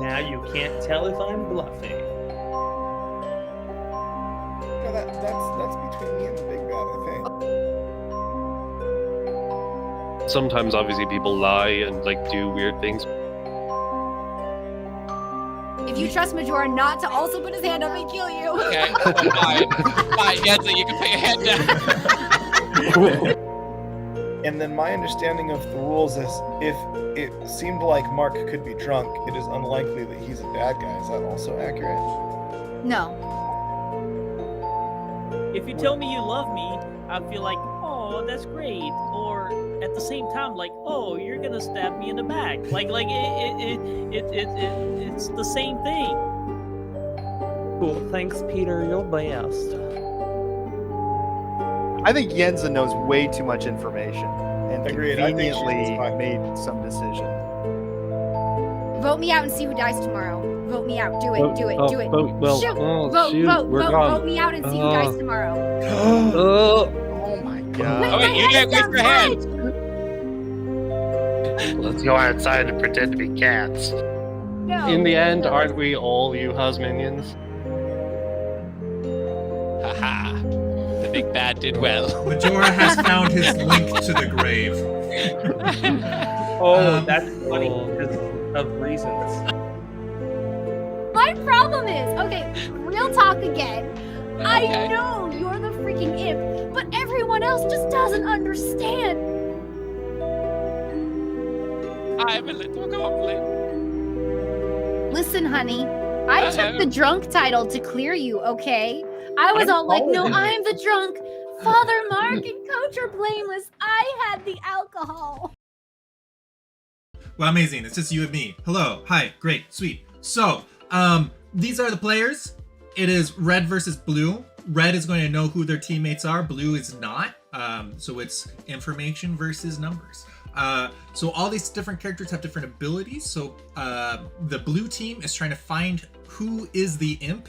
Now you can't tell if I'm bluffing. No, that's between me and the big bad, I think. Sometimes, obviously, people lie and do weird things. If you trust Majora not to also put his hand up and kill you. Okay, fine. Fine, Yenza, you can put your hand down. And then my understanding of the rules is if it seemed like Mark could be drunk, it is unlikely that he's a bad guy. Is that also accurate? No. If you tell me you love me, I feel like, oh, that's great. Or at the same time, like, oh, you're gonna stab me in the back. It's the same thing. Cool, thanks, Peter. You're best. I think Yenza knows way too much information and Agreed. I think conveniently she's made some decision. Vote me out and see who dies tomorrow. Vote me out. Do it. Do it. Do it. Shoot. Vote me out and see who dies tomorrow. Oh my god. Oh, wait, you didn't wait for hands. Let's go outside and pretend to be cats. No. In the end, aren't we all Yuha's minions? Haha. The big bad did well. Majora has found his link to the grave. That's funny because of reasons. My problem is, okay, real talk again. Okay. I know you're the freaking imp, but everyone else just doesn't understand. I'm a little goblin. Listen, honey, I took the drunk title to clear you, okay? I was all like, no, I'm the drunk. Father Mark and Coach are blameless. I had the alcohol. Well, amazing. It's just you and me. Hello. Hi. Great. Sweet. So, these are the players. It is red versus blue. Red is going to know who their teammates are. Blue is not. So it's information versus numbers. So all these different characters have different abilities. So the blue team is trying to find who is the imp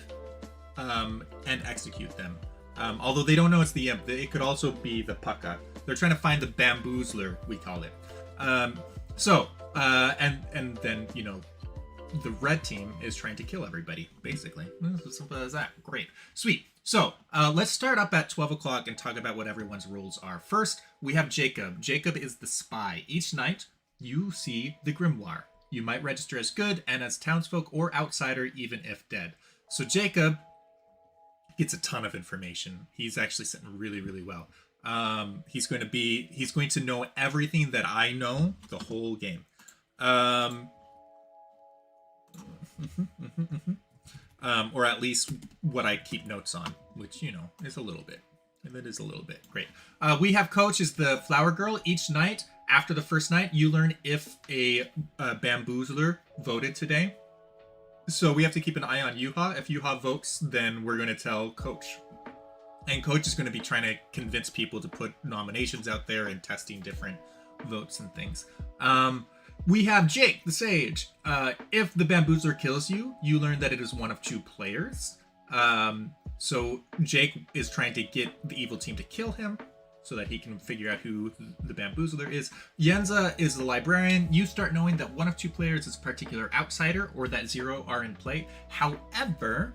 and execute them. Although they don't know it's the imp, it could also be the pucka. They're trying to find the bamboozler, we call it. And then, the red team is trying to kill everybody, basically. It's as simple as that. Great. Sweet. So, let's start up at 12 o'clock and talk about what everyone's roles are. First, we have Jacob. Jacob is the spy. Each night, you see the grimoire. You might register as good and as townsfolk or outsider, even if dead. So Jacob gets a ton of information. He's actually sitting really, really well. He's going to know everything that I know the whole game. Or at least what I keep notes on, which, is a little bit. And it is a little bit. Great. We have Coach is the Flowergirl. Each night, after the first night, you learn if a bamboozler voted today. So we have to keep an eye on Yuha. If Yuha votes, then we're going to tell Coach. And Coach is going to be trying to convince people to put nominations out there and testing different votes and things. We have Jake, the Sage. If the bamboozler kills you, you learn that it is one of two players. So Jake is trying to get the evil team to kill him so that he can figure out who the bamboozler is. Yenza is the librarian. You start knowing that one of two players is a particular outsider or that 0 are in play. However,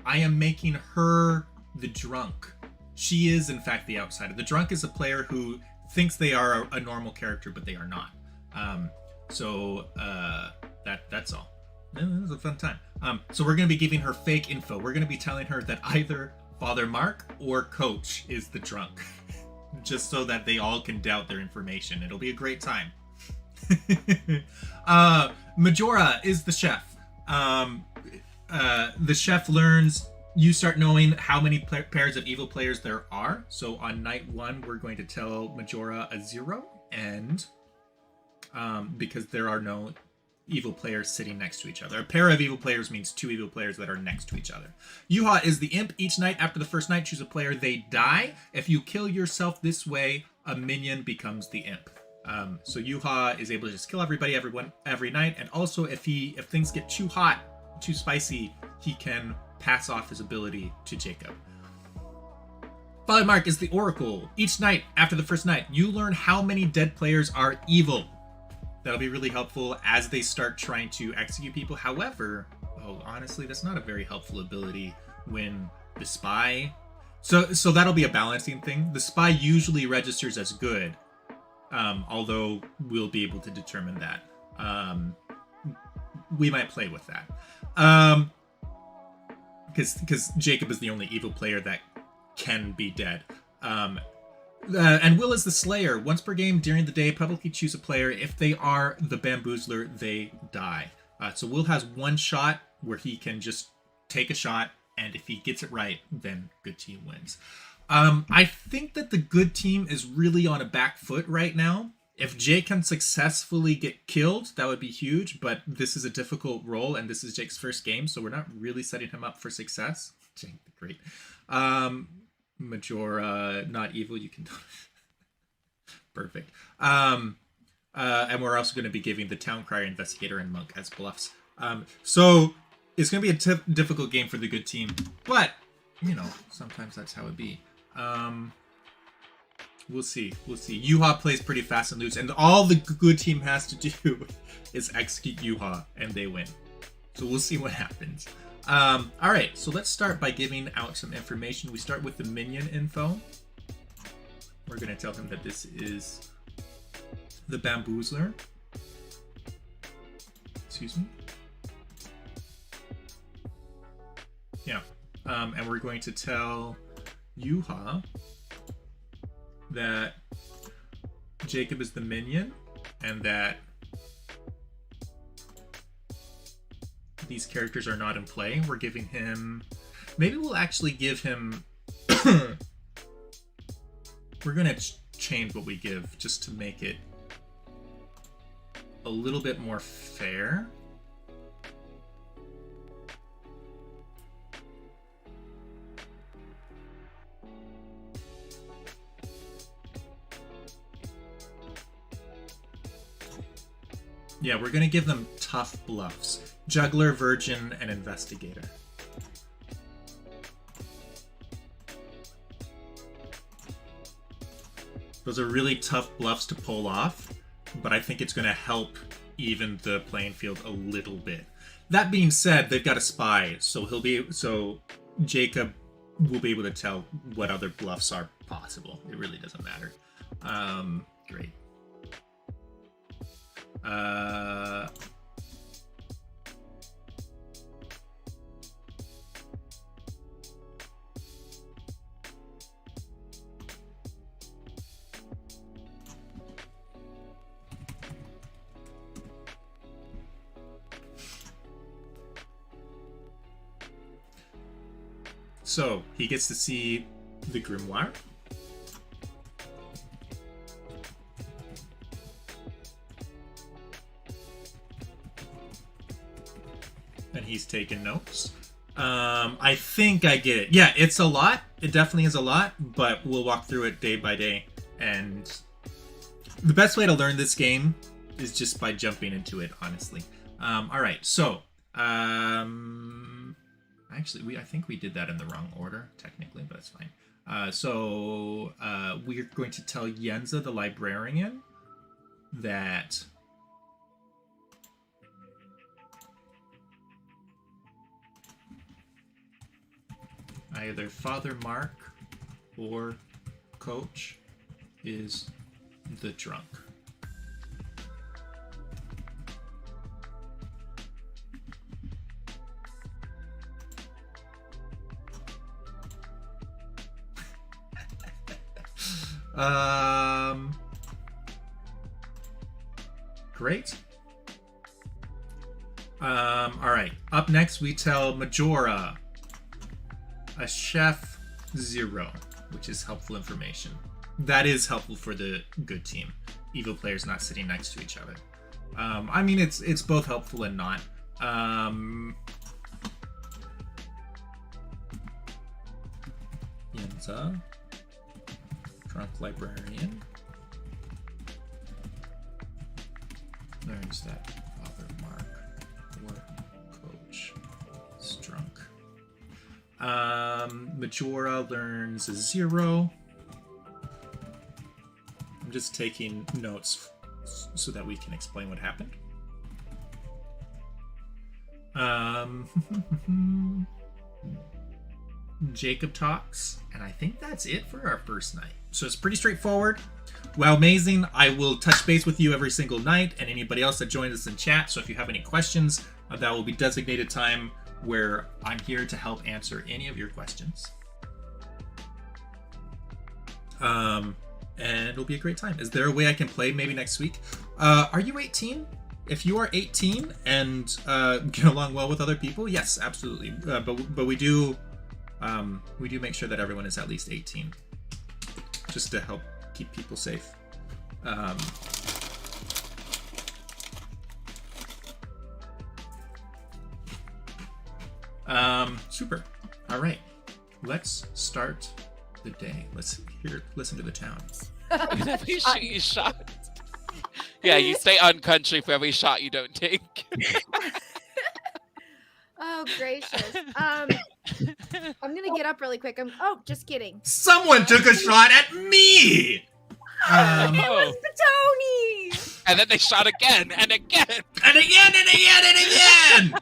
I am making her the drunk. She is, in fact, the outsider. The drunk is a player who thinks they are a normal character, but they are not. That's all. It was a fun time. So we're going to be giving her fake info. We're going to be telling her that either Father Mark or Coach is the drunk. Just so that they all can doubt their information. It'll be a great time. Majora is the chef. The chef learns... You start knowing how many pairs of evil players there are. So on night 1, we're going to tell Majora a 0. And... because there are no evil players sitting next to each other. A pair of evil players means 2 evil players that are next to each other. Yuha is the imp. Each night after the first night, choose a player. They die. If you kill yourself this way, a minion becomes the imp. So Yuha is able to just kill everybody, every night. And also, if things get too hot, too spicy, he can pass off his ability to Jacob. Father Mark is the Oracle. Each night after the first night, you learn how many dead players are evil. That'll be really helpful as they start trying to execute people. However, honestly, that's not a very helpful ability when the spy... So that'll be a balancing thing. The spy usually registers as good, although we'll be able to determine that. We might play with that. Because Jacob is the only evil player that can be dead. And Will is the Slayer. Once per game during the day, publicly choose a player. If they are the Bamboozler, they die. So Will has one shot where he can just take a shot, and if he gets it right, then good team wins. I think that the good team is really on a back foot right now. If Jake can successfully get killed, that would be huge, but this is a difficult role, and this is Jake's first game, so we're not really setting him up for success. Jake, great. Majora, not evil, you can... Perfect. And we're also going to be giving the Town Crier, Investigator, and Monk as bluffs. So it's going to be a difficult game for the good team, but, you know, sometimes that's how it be. We'll see. Yuha plays pretty fast and loose, and all the good team has to do is execute Yuha, and they win. So we'll see what happens. All right, so let's start by giving out some information. We start with the Minion info. We're going to tell him that this is the Bamboozler. Excuse me. Yeah, and we're going to tell Yuha that Jacob is the Minion, and that these characters are not in play. We're giving him... Maybe we'll actually give him... We're going to change what we give just to make it a little bit more fair. Yeah, we're going to give them tough bluffs. Juggler, Virgin, and Investigator. Those are really tough bluffs to pull off, but I think it's going to help even the playing field a little bit. That being said, they've got a spy, so Jacob will be able to tell what other bluffs are possible. It really doesn't matter. Great. So he gets to see the grimoire. And he's taking notes. I think I get it. Yeah, it's a lot. It definitely is a lot, but we'll walk through it day by day. And the best way to learn this game is just by jumping into it, honestly. All right, so actually, I think we did that in the wrong order, technically, but it's fine. We're going to tell Yenza, the Librarian, that either Father Mark or Coach is the drunk. Great. All right. Up next, we tell Majora a chef 0, which is helpful information. That is helpful for the good team. Evil players not sitting next to each other. I mean, it's both helpful and not. Yenza, drunk librarian, learns that Father Mark or Coach is drunk. Majora learns a 0. I'm just taking notes so that we can explain what happened. Jacob talks, and I think that's it for our first night. So it's pretty straightforward. Well, amazing. I will touch base with you every single night, and anybody else that joins us in chat. So if you have any questions, that will be designated time where I'm here to help answer any of your questions. And it'll be a great time. Is there a way I can play maybe next week? Are you 18? If you are 18 and get along well with other people, yes, absolutely. But we do make sure that everyone is at least 18, just to help keep people safe. Super. All right, let's start the day. Listen to the town. Every shot you shot. Yeah, you stay uncountry for every shot you don't take. Oh, gracious. I'm gonna get up really quick. Oh, just kidding. Someone took a shot at me. It was Petoni! And then they shot again and again And again and again and again.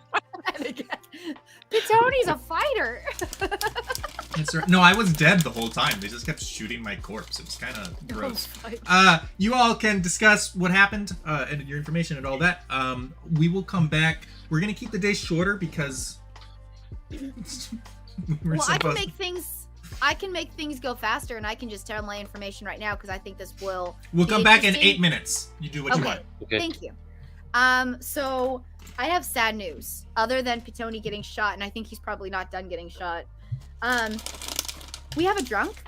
And again. Petoni's a fighter. That's right. No, I was dead the whole time. They just kept shooting my corpse. It was kind of gross. You all can discuss what happened and your information and all that. We will come back. We're gonna keep the day shorter because I can make things go faster, and I can just tell my information right now because I think this will. We'll come back in 8 minutes. You do what you want. Okay. Thank you. So I have sad news. Other than Petoni getting shot, and I think he's probably not done getting shot. We have a drunk,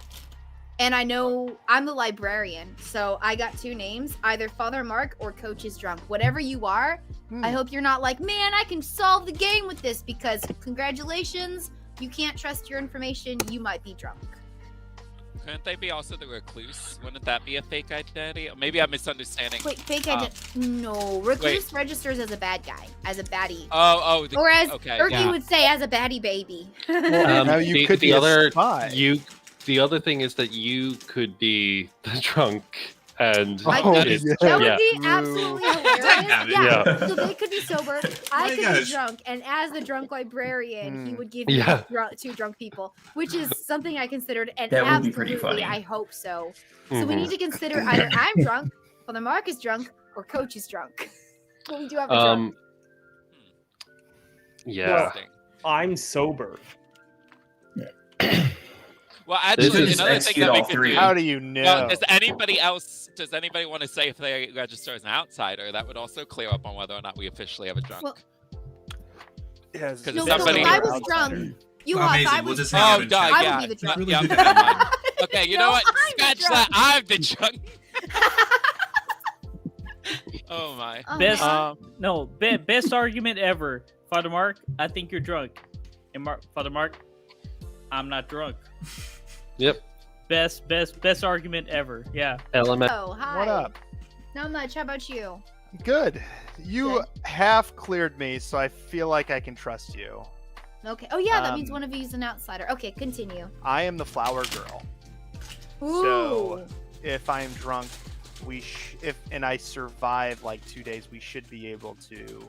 and I know I'm the librarian, so I got 2 names: either Father Mark or Coach is drunk. Whatever you are, I hope you're not like, man, I can solve the game with this, because congratulations, you can't trust your information. You might be drunk. Couldn't they be also the recluse? Wouldn't that be a fake identity? Or maybe I'm misunderstanding. Wait, fake identity? No, recluse registers as a bad guy, as a baddie. Or as Erky would say, as a baddie baby. Now you could be a spy. The other thing is that you could be the drunk, and that would be absolutely hilarious. Yeah. So they could be sober. I could be drunk, and as the drunk librarian, he would give me 2 drunk people, which is something I considered, and that would be pretty funny. I hope so. So we need to consider either I'm drunk, Father Mark is drunk, or Coach is drunk. But we do have a drunk. Yeah. I'm sober. Well, actually, another thing that makes it How do you know? Well, does anybody want to say if they register as an outsider? That would also clear up on whether or not we officially have a drunk. Well, yes. no, if I was drunk, I was I would be the drunk. Really do that. Okay, you know what? Scratch that. I'm the drunk. Oh my. Best argument ever. Father Mark, I think you're drunk. And Father Mark, I'm not drunk. Yep. Best argument ever. Yeah. Element. Oh, hi. What up? Not much. How about you? Good. You half cleared me, so I feel like I can trust you. Okay. Oh yeah, that means one of you is an outsider. Okay, continue. I am the Flowergirl. Ooh. So if I'm drunk, and I survive like 2 days, we should be able to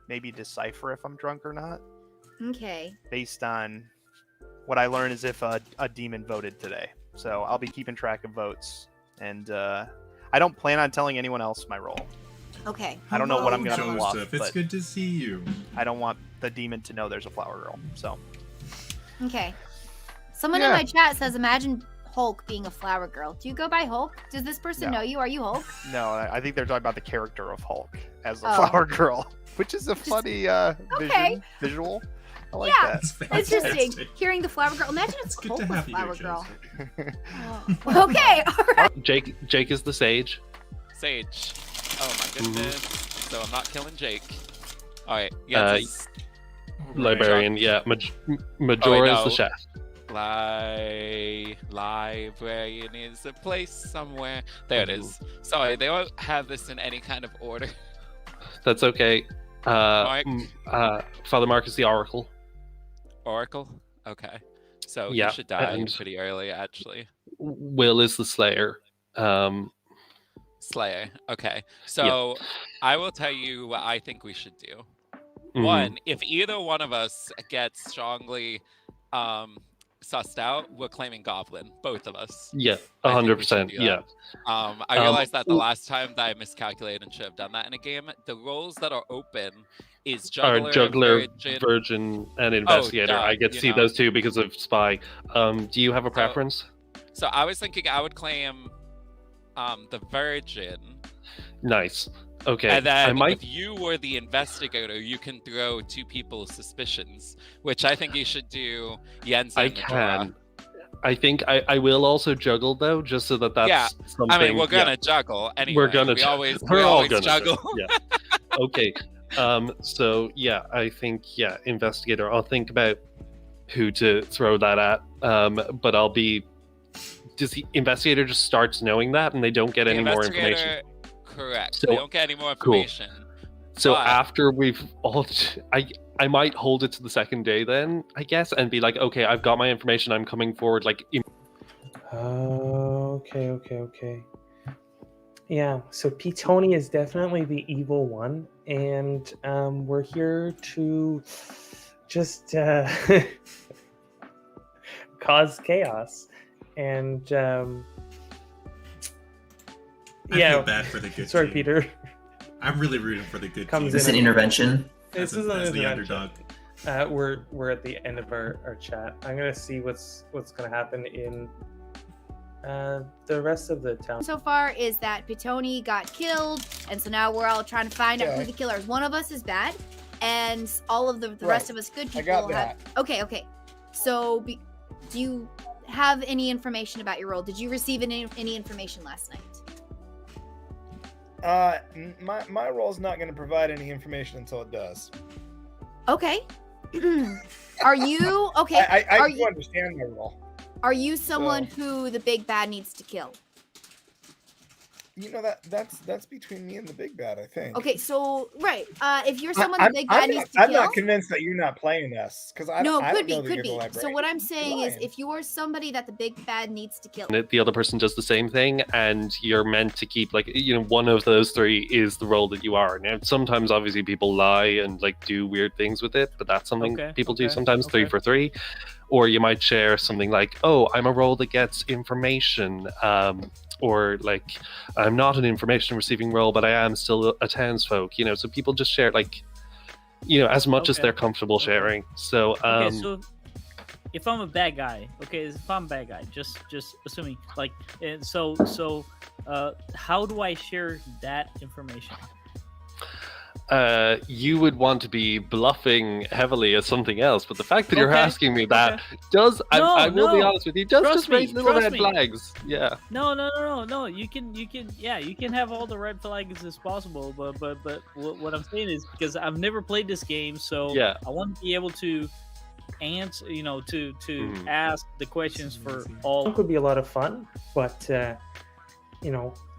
maybe decipher if I'm drunk or not. Okay. Based on what I learned is if a demon voted today. So I'll be keeping track of votes, and I don't plan on telling anyone else my role. Okay. I don't know what I'm gonna bluff, Joseph, but it's good to see you. I don't want the demon to know there's a Flowergirl. So. Okay. Someone in my chat says, "Imagine Hulk being a Flowergirl." Do you go by Hulk? Does this person know you? Are you Hulk? No, I think they're talking about the character of Hulk as the Flowergirl, which is a funny visual. I like that. Interesting. Hearing the Flowergirl. Imagine it's good Hulk to with have you here, Flowergirl. Okay, all right. Jake is the sage. Sage. Oh my goodness. So I'm not killing Jake. All right. Yeah. Librarian. Yeah. Majora is the chef. Librarian is a place somewhere. There it is. Sorry, they don't have this in any kind of order. That's okay. Mark? Father Mark is the Oracle. Oracle? Okay. So he should die pretty early, actually. Will is the Slayer. Slayer. Okay. So I will tell you what I think we should do. Mhm. One, if either one of us gets strongly sussed out, we're claiming Goblin. Both of us. Yeah, I think we should 100%. do Yeah. that. I realized that the last time that I miscalculated and should have done that in a game. The roles that are open is Juggler, Our Juggler, Virgin. Virgin, and Investigator. I get to see those two because of Spy. Do you have a preference? So I was thinking I would claim the Virgin. Nice. Okay. And then I might... if you were the Investigator, you can throw two people's suspicions, which I think you should do Jens and I can. I think I will also juggle though, just so that that's something. I mean, we're gonna juggle anyway. We're gonna. We always gonna juggle. Yeah. Okay. So yeah, I think Investigator. I'll think about who to throw that at. But I'll be. Does the Investigator just starts knowing that, and they don't get any more information? Correct. So, we don't get any more information. Cool. So but... after we've all, I might hold it to the second day then, I guess, and be like, okay, I've got my information. I'm coming forward. Like. Okay. Yeah. So P-Tony is definitely the evil one, and we're here to just cause chaos. And I feel bad for the good sorry, team. Peter. I'm really rooting for the good team. Is this an intervention? This is an the underdog. We're at the end of our chat. I'm gonna see what's gonna happen in the rest of the town. So far is that Pitoni got killed, and so now we're all trying to find out who the killer is. One of us is bad, and all of the rest of us good people I got that. Okay. So do you have any information about your role? Did you receive any information last night? My role's not going to provide any information until it does. Okay. Are you okay? I do understand my role. Are you someone who the big bad needs to kill? You know that's between me and the big bad, I think. Okay, so right, if you're someone the big bad needs to I'm kill, not convinced that you're not playing us because I don't know that you're the Librarian. So what I'm saying is, if you are somebody that the big bad needs to kill, the other person does the same thing, and you're meant to keep one of those three is the role that you are. Now, sometimes obviously people lie and do weird things with it, but that's something people do sometimes. 3 for 3. Or you might share something like, oh, I'm a role that gets information, or I'm not an information receiving role, but I am still a townsfolk, so people just share as much as they're comfortable sharing. So so if I'm a bad guy, just assuming and so how do I share that information? You would want to be bluffing heavily as something else, but the fact that you're asking me that does, I will be honest with you, just raise little red flags. Yeah. No. You can have all the red flags as possible, but what I'm saying is, because I've never played this game, so I want to be able to answer, to ask the questions for all. It would be a lot of fun, but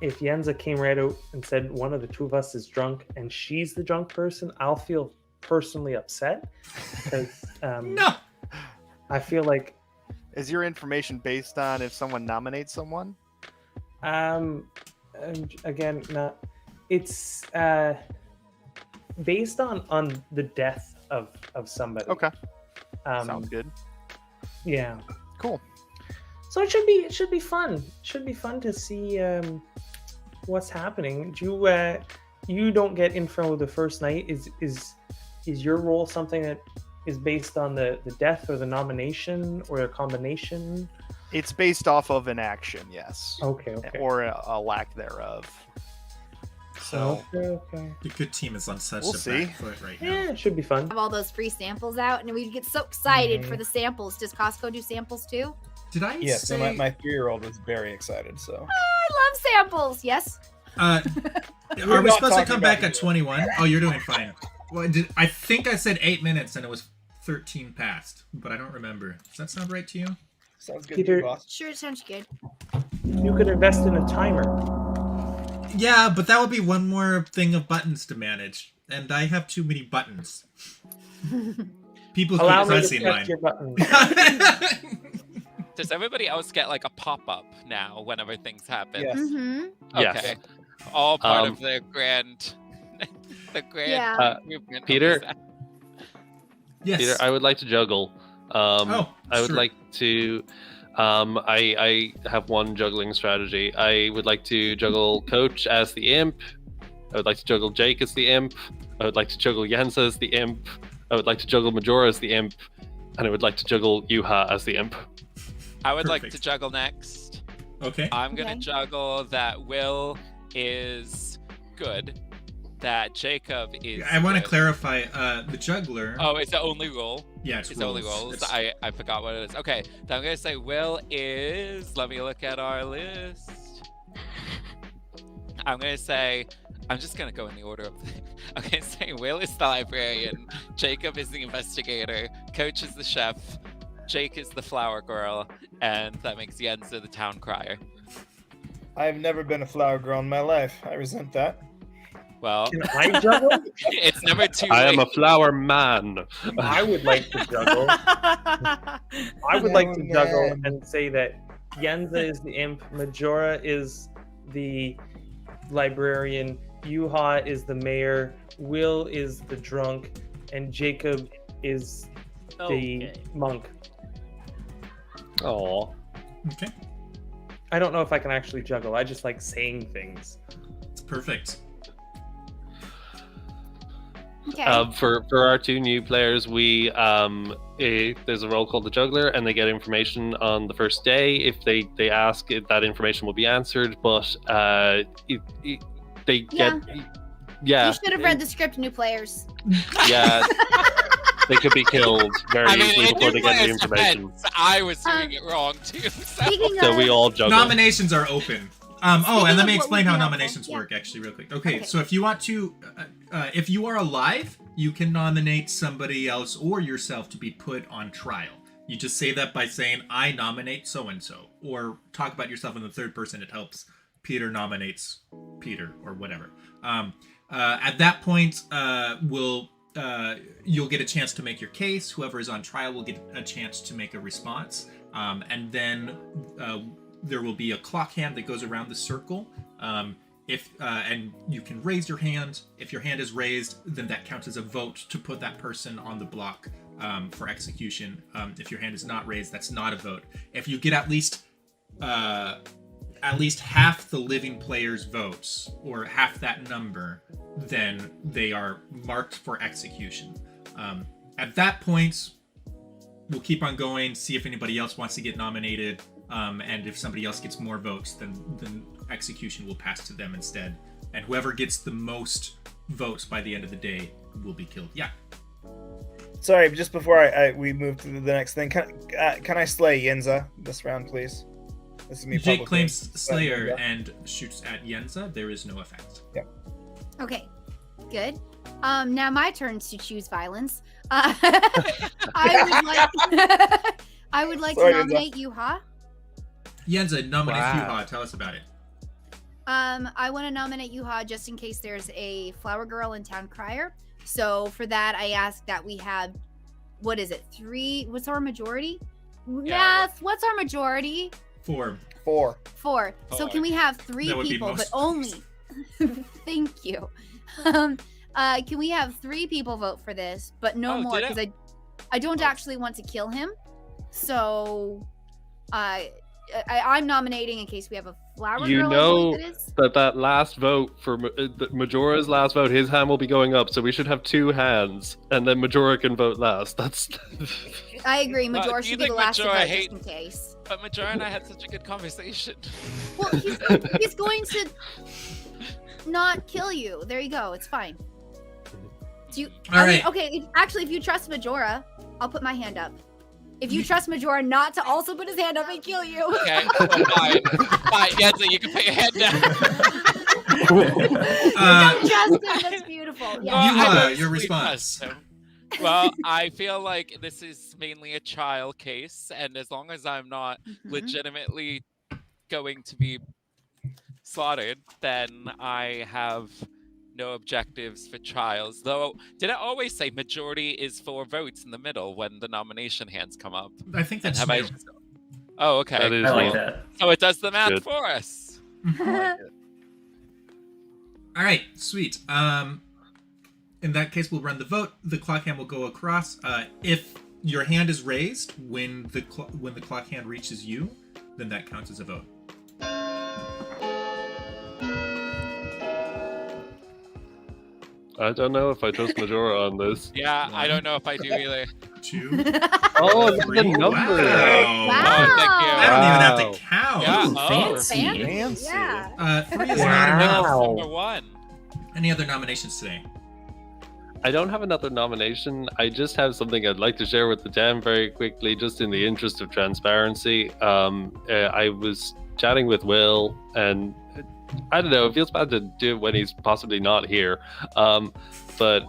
if Yenza came right out and said one of the two of us is drunk and she's the drunk person, I'll feel personally upset because No. I feel like. Is your information based on if someone nominates someone? Again, not. It's based on the death of somebody. Okay. Sounds good. Yeah. Cool. So it should be fun. It should be fun to see what's happening. You don't get info the first night. Is your role something that is based on the death or the nomination or a combination? It's based off of an action, yes. Okay. Or a lack thereof. So okay. The good team is on such We'll a see. back foot right now. Yeah, it should be fun. Have all those free samples out, and we get so excited for the samples. Does Costco do samples too? Did I Yes, say... so my 3-year-old was very excited. So I love samples. Yes. Are we supposed to come back at 21? Oh, you're doing fine. Well, I think I said 8 minutes and it was 13 past, but I don't remember. Does that sound right to you? sounds good, Peter, boss. Sure, it sounds good. You could invest in a timer. Yeah, but that would be one more thing of buttons to manage, and I have too many buttons. People keep Allow me to pressing press mine. your buttons. Does everybody else get a pop-up now whenever things happen? Yes. Mm-hmm. Yes. Okay. all part of the grand, movement. Peter. Yes. Peter, I would like to juggle. I would sure. like to. I have one juggling strategy. I would like to juggle Coach as the imp. I would like to juggle Jake as the imp. I would like to juggle Yenza as the imp. I would like to juggle Majora as the imp. And I would like to juggle Yuha as the imp. I would like to juggle next. Okay. I'm going to juggle that Will is good. That Jacob is I want to good. clarify, the juggler... Oh, it's the only roll? Yeah, it's the only rolls. I forgot what it is. Okay, then I'm going to say Will is... Let me look at our list. I'm going to say... I'm just going to go in the order of the... I'm going to say Will is the librarian, Jacob is the investigator, Coach is the chef, Jake is the flower girl, and that makes Yenza the town crier. I've never been a flower girl in my life. I resent that. Well, Can I juggle? It's never too I late. am a flower man. I would like to juggle. I would like to juggle and say that Yenza is the imp, Majora is the librarian, Yuha is the mayor, Will is the drunk, and Jacob is the monk. Oh. Okay. I don't know if I can actually juggle. I just like saying things. It's perfect. Okay. For our two new players, we there's a role called the Juggler, and they get information on the first day. If they ask, that information will be answered. But they get You should have read the script, new players. Yeah. They could be killed very easily in before they get the Nicolas' information. defense, I was doing it wrong too. So we all juggle. Nominations are open. And let me of what explain would how be nominations helpful, work actually real quick. Okay, so if you want to, if you are alive, you can nominate somebody else or yourself to be put on trial. You just say that by saying, I nominate so-and-so. Or talk about yourself in the third person. It helps. Peter nominates Peter or whatever. At that point, you'll get a chance to make your case. Whoever is on trial will get a chance to make a response. And then there will be a clock hand that goes around the circle. And you can raise your hand. If your hand is raised, then that counts as a vote to put that person on the block for execution. If your hand is not raised, that's not a vote. If you get at least half the living players' votes, or half that number, then they are marked for execution. At that point, we'll keep on going, see if anybody else wants to get nominated, and if somebody else gets more votes, then execution will pass to them instead. And whoever gets the most votes by the end of the day will be killed. Yeah. Sorry, just before we move to the next thing, can I slay Yenza this round, please? This is me. Jake claims Slayer and shoots at Yenza. There is no effect. Yeah. Okay, good. Now my turn to choose violence. I would like Sorry, to nominate Yuha. Yenza, nominate Yuha. Tell us about it. I want to nominate Yuha just in case there's a flower girl in town crier. So for that, I ask that we have, what is it? 3? What's our majority? Math. What's our majority? 4. 4. 4. So can we have 3 people, but only? Thank you. Can we have 3 people vote for this, but no more? Because I don't actually want to kill him. So I'm nominating in case we have a flower girl. You know that last vote for Majora's last vote, his hand will be going up, so we should have 2 hands, and then Majora can vote last. That's. I agree. Majora should be the last to vote just in case. But Majora and I had such a good conversation. Well, he's going to not kill you. There you go. It's fine. Okay, actually, if you trust Majora, I'll put my hand up. If you trust Majora not to also put his hand up and kill you. Okay, fine. Fine, Yenza, you can put your hand down. Trust him. That's beautiful. Yeah. Your response. Well, I feel like this is mainly a trial case, and as long as I'm not legitimately going to be slaughtered, then I have no objectives for trials. Though, did I always say majority is 4 votes in the middle when the nomination hands come up? I think that's new. Oh, okay. I like that. So it does the math for us. All right, sweet. In that case, we'll run the vote. The clock hand will go across. If your hand is raised when the clock hand reaches you, then that counts as a vote. I don't know if I trust Majora on this. Yeah, I don't know if I do either. 2. Oh, that's the number. Wow. Oh, thank you. I don't even have to count. Yeah, Ooh, fancy. Fancy. Yeah. 3 is not enough. Number 1. Any other nominations today? I don't have another nomination. I just have something I'd like to share with the team very quickly, just in the interest of transparency. I was chatting with Will, and I don't know, it feels bad to do it when he's possibly not here. But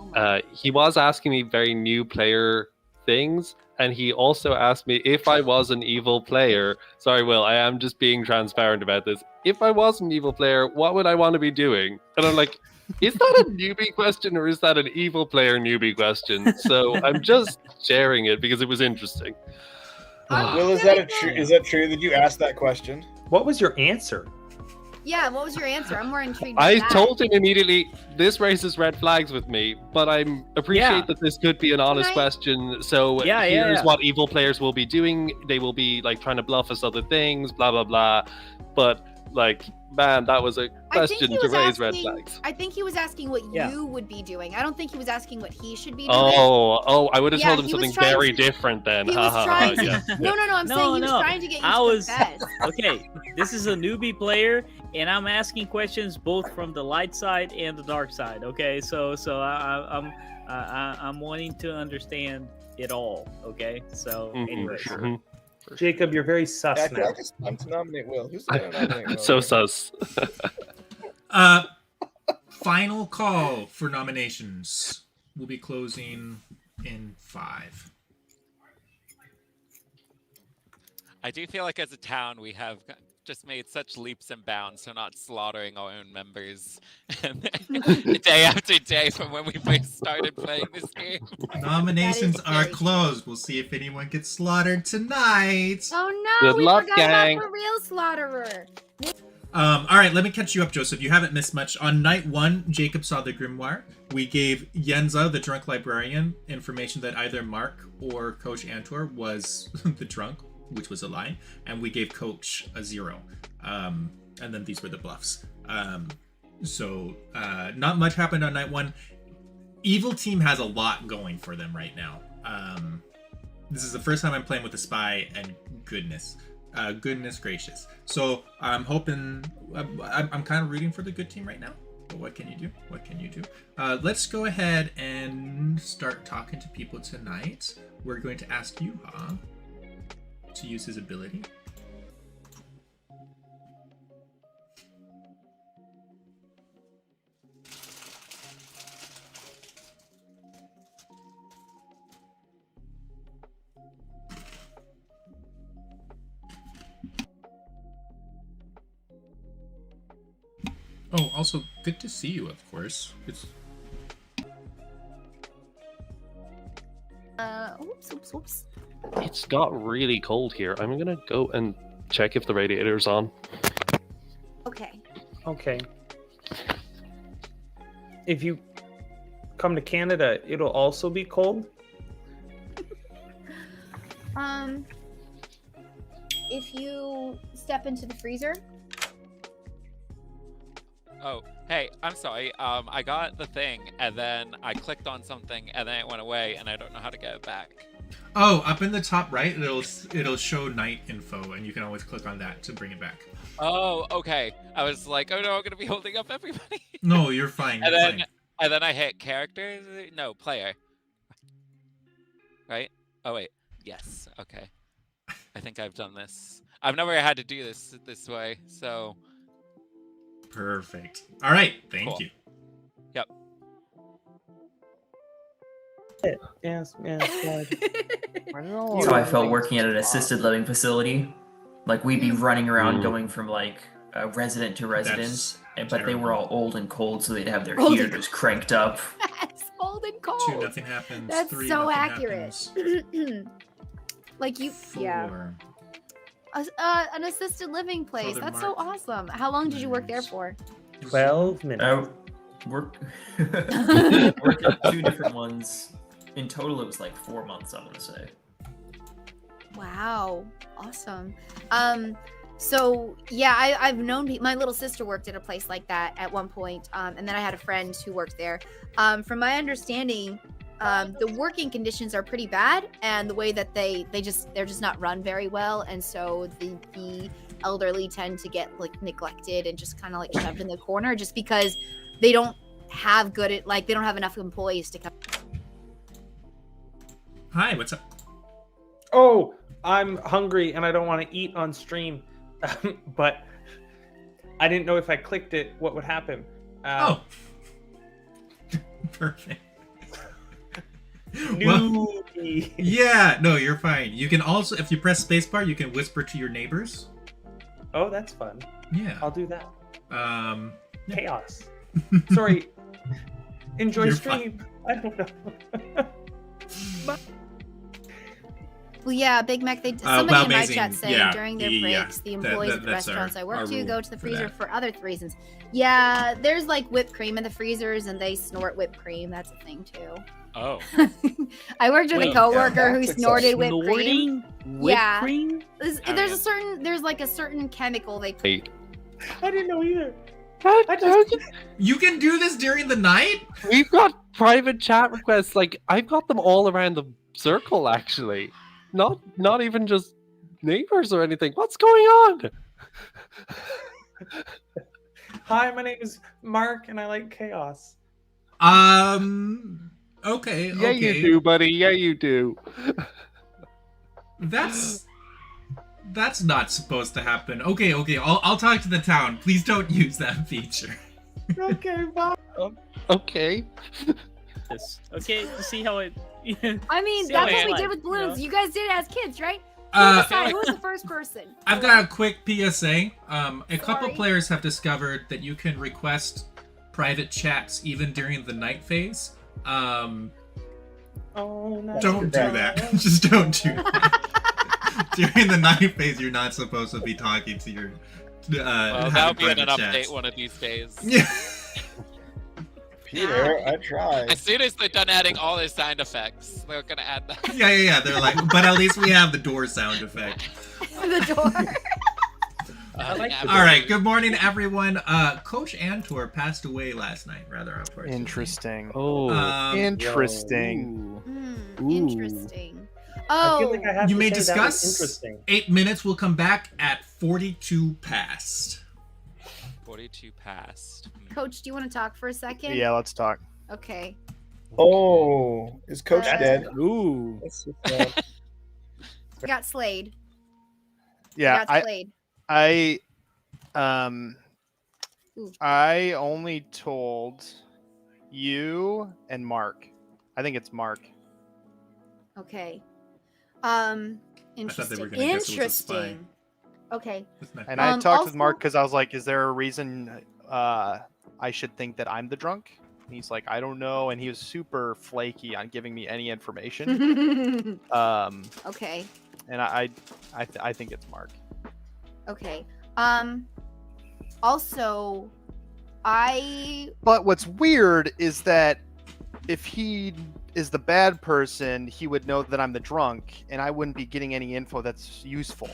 he was asking me very new player things, and he also asked me if I was an evil player. Sorry, Will, I am just being transparent about this. If I was an evil player, what would I want to be doing? And I'm like, is that a newbie question or is that an evil player newbie question? So I'm just sharing it because it was interesting. Will, is that true that you asked that question? What was your answer? Yeah, what was your answer? I'm more intrigued. I by that. told him immediately, this raises red flags with me, but I appreciate that this could be an honest question. So here's what evil players will be doing. They will be like trying to bluff us other things, blah, blah, blah. But like, man, that was a question to raise red flags. I think he was asking what you would be doing. I don't think he was asking what he should be doing. Oh, I would have told him something very different then. He was trying to, No, I'm saying he was trying to get you to confess. Okay, this is a newbie player, and I'm asking questions both from the light side and the dark side. Okay, so I'm wanting to understand it all. Okay, so anyway. Jacob, you're very sus now. I'm to nominate Will. Who's going to nominate Will? So sus. Final call for nominations. We'll be closing in 5. I do feel like as a town we have just made such leaps and bounds to not slaughtering our own members day after day from when we first started playing this game. Nominations are closed. We'll see if anyone gets slaughtered tonight. Oh no, we forgot about the real slaughterer. All right, let me catch you up, Joseph. You haven't missed much. On night 1, Jacob saw the Grimoire. We gave Yenza, the drunk librarian, information that either Mark or Coach Antor was the drunk, which was a lie, and we gave Coach a 0. And then these were the bluffs. So not much happened on night 1. Evil Team has a lot going for them right now. This is the first time I'm playing with a spy, and goodness gracious. So I'm hoping, I'm kind of rooting for the good team right now. But what can you do? Let's go ahead and start talking to people tonight. We're going to ask Yuha to use his ability. Oh, also, good to see you, of course. Oops. It's got really cold here. I'm gonna go and check if the radiator's on. Okay. If you come to Canada, it'll also be cold? If you step into the freezer. Oh, hey, I'm sorry. I got the thing, and then I clicked on something, and then it went away, and I don't know how to get it back. Oh, up in the top right, it'll show night info, and you can always click on that to bring it back. Oh, okay. I was like, oh no, I'm gonna be holding up everybody. No, you're fine. And then I hit characters. No, player. Right? Oh wait. Yes. Okay. I think I've done this. I've never had to do this way, so. Perfect. All right. Thank you. Yep. Yes. So I felt working at an assisted living facility. Like we'd be running around going from like resident to residence, but they were all old and cold, so they'd have their heaters cranked up. Yes, old and cold. 2, nothing happens. That's 3, so nothing accurate. Like you, 4. yeah. An assisted living place. That's so awesome. How long did you work there for? 12 minutes. Worked up 2 different ones. In total, it was like 4 months, I want to say. Wow, awesome. So yeah, I've known my little sister worked at a place like that at one point, and then I had a friend who worked there. From my understanding, the working conditions are pretty bad, and the way that they're just not run very well, and so the elderly tend to get like neglected and just kind of like shoved in the corner, just because they don't have they don't have enough employees to come. Hi, what's up? Oh, I'm hungry and I don't want to eat on stream, but I didn't know if I clicked it, what would happen. Perfect. Yeah, no, you're fine. You can also, if you press spacebar, you can whisper to your neighbors. Oh, that's fun. Yeah, I'll do that. Yeah. Chaos. Sorry. Enjoy You're stream. fine. I don't know. Well, yeah, Big Mac. Somebody in my chat saying yeah, during their breaks, the employees at the that's restaurants I work our to rule go to the for freezer that. for other reasons. Yeah, there's like whipped cream in the freezers, and they snort whipped cream. That's a thing too. Oh. I worked with a coworker who snorted whipped cream. Whipped cream? There's a certain chemical they. I didn't know either. You can do this during the night? We've got private chat requests. Like, I've got them all around the circle, actually. Not even just neighbors or anything. What's going on? Hi, my name is Mark, and I like chaos. Okay. Yeah, you do, buddy. Yeah, you do. That's not supposed to happen. Okay. I'll talk to the town. Please don't use that feature. Okay, bye. Okay. Okay, to see how it. I mean, that's what we did with balloons. You guys did it as kids, right? Who was the first person? I've got a quick PSA. A couple players have discovered that you can request private chats even during the night phase. Oh, no. Don't do that. Just don't do that. During the night phase, you're not supposed to be talking to your. Well, that'll be in an private update chats. one of these days. Yeah. Peter, I tried. As soon as they're done adding all their sound effects, they're gonna add that. Yeah. They're like, but at least we have the door sound effect. The door. All right. Good morning, everyone. Coach Antor passed away last night, rather unfortunately. Interesting. Interesting. Interesting. I feel like I have You to may say that was discuss. interesting. 8 minutes. We'll come back at 42 past. 42 past. Coach, do you want to talk for a second? Yeah, let's talk. Okay. Oh, is Coach dead? Ooh. Got slayed. Yeah, Got slayed. I only told you and Mark. I think it's Mark. Okay. thought they Interesting. were gonna guess it was a spy. Interesting. Okay. And I talked with Mark also- because I was like, "Is there a reason I should think that I'm the drunk?" And he's like, "I don't know," and he was super flaky on giving me any information. Okay. And I think it's Mark. Okay. Also, But what's weird is that if he is the bad person, he would know that I'm the drunk, and I wouldn't be getting any info that's useful.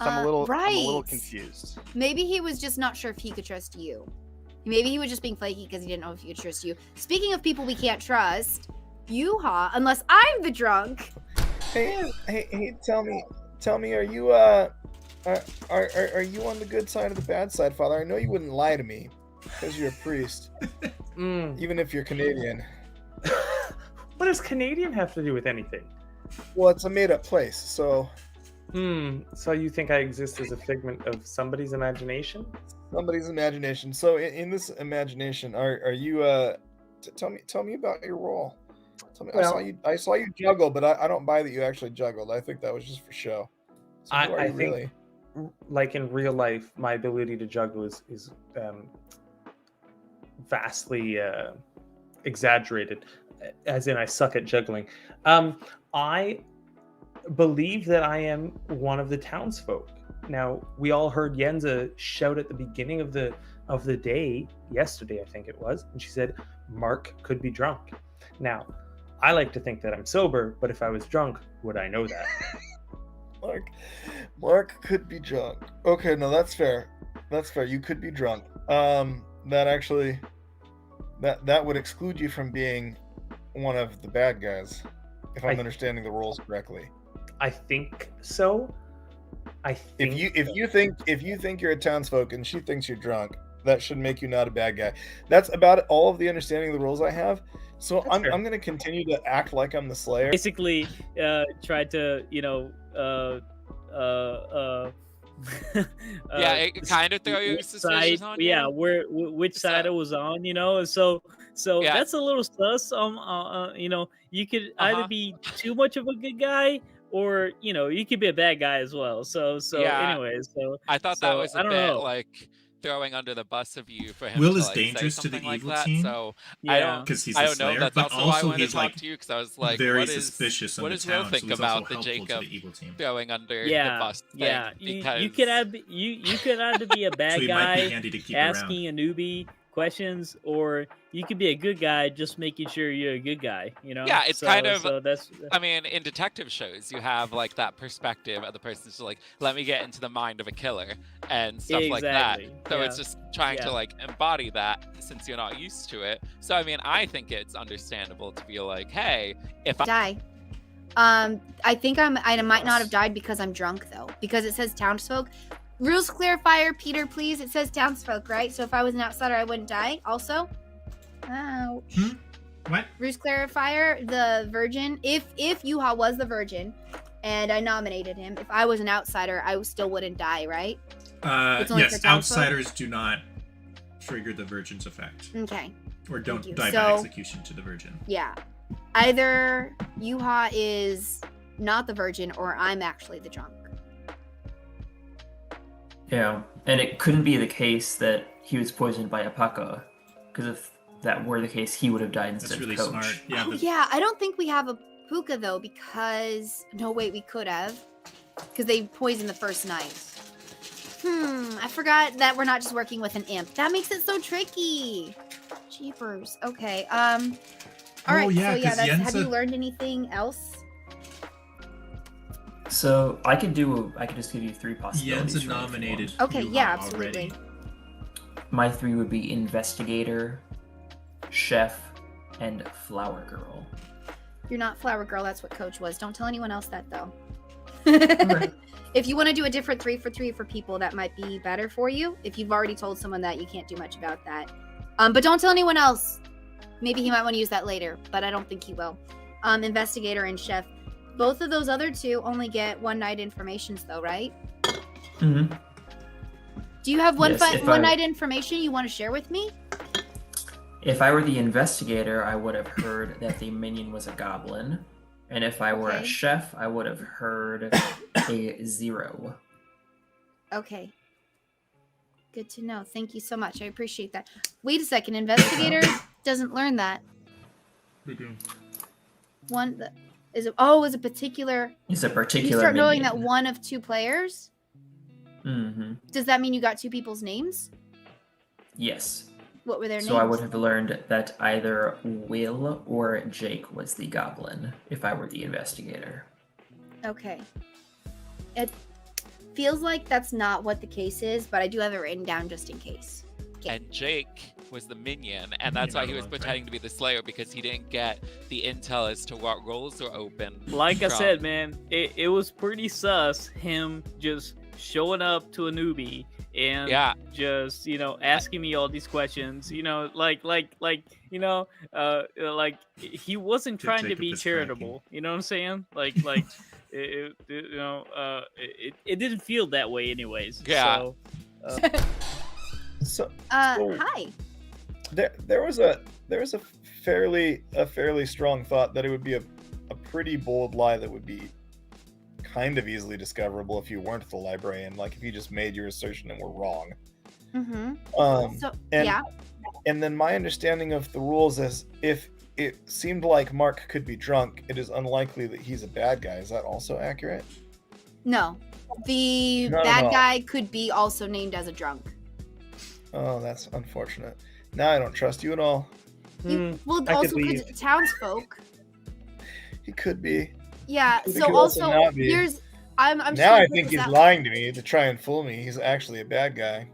So I'm a little confused. Maybe he was just not sure if he could trust you. Maybe he was just being flaky because he didn't know if he could trust you. Speaking of people we can't trust, unless I'm the drunk. Hey, tell me, are you are you on the good side or the bad side, Father? I know you wouldn't lie to me because you're a priest, even if you're Canadian. What does Canadian have to do with anything? Well, it's a made-up place, so. So you think I exist as a figment of somebody's imagination? Somebody's imagination. So in this imagination, are you? Tell me about your role. Tell me. Well, I saw you juggle, but I don't buy that you actually juggled. I think that was just for show. So who are I you think, really? like in real life, my ability to juggle is vastly exaggerated. As in, I suck at juggling. I believe that I am one of the townsfolk. Now, we all heard Yenza shout at the beginning of the of the day yesterday, I think it was, and she said Mark could be drunk. Now, I like to think that I'm sober, but if I was drunk, would I know that? Mark could be drunk. Okay, no, that's fair. That's fair. You could be drunk. That actually, that would exclude you from being one of the bad guys, if I'm understanding the rules correctly. I think so. If you think you're a townsfolk and she thinks you're drunk, that should make you not a bad guy. That's about all of the understanding of the rules I have. So I'm going to continue to act like I'm the Slayer. Basically, try to it kind of throw your suspicions on you. Yeah, which side it was on, So that's a little sus. You could either be too much of a good guy, or you could be a bad guy as well. Anyways, I thought that was a bit like throwing under the bus of you for him. Will to, is like, dangerous say to the something evil like that. team. So because he's I a don't Slayer, know. That's but also why I wanted he's to talk like to you, because I was like, very what suspicious. What does Will think about the Jacob throwing under the bus thing? Yeah, because you could either be a bad So guy asking a newbie questions, or you could be a good guy just making sure you're a good guy, Yeah, it's kind of, I mean, in detective shows, you have like that perspective of the person who's like, let me get into the mind of a killer and stuff like that. So it's just trying to like embody that, since you're not used to it. So I mean, I think it's understandable to be like, hey, if I die. I think I might not have died because I'm drunk, though, because it says townsfolk. Rules clarifier, Peter, please. It says townsfolk, right? So if I was an outsider, I wouldn't die. Also, ouch. What? Rules clarifier, the virgin. If Yuha was the virgin, and I nominated him, if I was an outsider, I still wouldn't die, right? Yes, outsiders do not trigger the virgin's effect. Okay. Or don't die by execution to the virgin. Yeah. Either Yuha is not the virgin, or I'm actually the drunk. Yeah, and it couldn't be the case that he was poisoned by Apaka, because if that were the case, he would have died instead of Coach. That's really smart. Yeah, Yeah, I don't think we have a Puka, though, because... No, wait, we could have. Because they poisoned the first night. I forgot that we're not just working with an imp. That makes it so tricky. Jeepers. Okay, Alright, have you learned anything else? So I could just give you 3 possibilities. Yen's nominated. Okay, yeah, absolutely. My 3 would be Investigator, Chef, and Flowergirl. You're not Flowergirl, that's what Coach was. Don't tell anyone else that, though. Right. If you want to do a different 3 for 3 for people, that might be better for you. If you've already told someone that, you can't do much about that. But don't tell anyone else. Maybe he might want to use that later, but I don't think he will. Investigator and Chef. Both of those other 2 only get one night informations, though, right? Mm-hmm. Do you have one night information you want to share with me? If I were the investigator, I would have heard that the minion was a goblin. And if I were a chef, I would have heard a 0. Okay. Good to know. Thank you so much. I appreciate that. Wait a second. Investigator doesn't learn that. They do. Is a particular... It's a particular You start knowing minion. that one of 2 players? Mm-hmm. Does that mean you got 2 people's names? Yes. What were their names? So I would have learned that either Will or Jake was the goblin if I were the investigator. Okay. It feels like that's not what the case is, but I do have it written down just in case. Okay. And Jake was the minion, and that's why he was pretending to be the Slayer, because he didn't get the intel as to what roles were open. Like I said, man, it was pretty sus, him just showing up to a newbie and just, asking me all these questions, like he wasn't trying to be charitable. You know what I'm saying? It didn't feel that way anyways. Yeah. Hi. There was a fairly strong thought that it would be a pretty bold lie that would be kind of easily discoverable if you weren't the librarian. Like if you just made your assertion and were wrong. Mm-hmm. And then my understanding of the rules is if it seemed like Mark could be drunk, it is unlikely that he's a bad guy. Is that also accurate? No. The bad guy could be also named as a drunk. Oh, that's unfortunate. Now I don't trust you at all. Well, also because townsfolk. He could be. Yeah. He So could also not be. here's I'm now I think he's lying to me to try and fool me. He's actually a bad guy.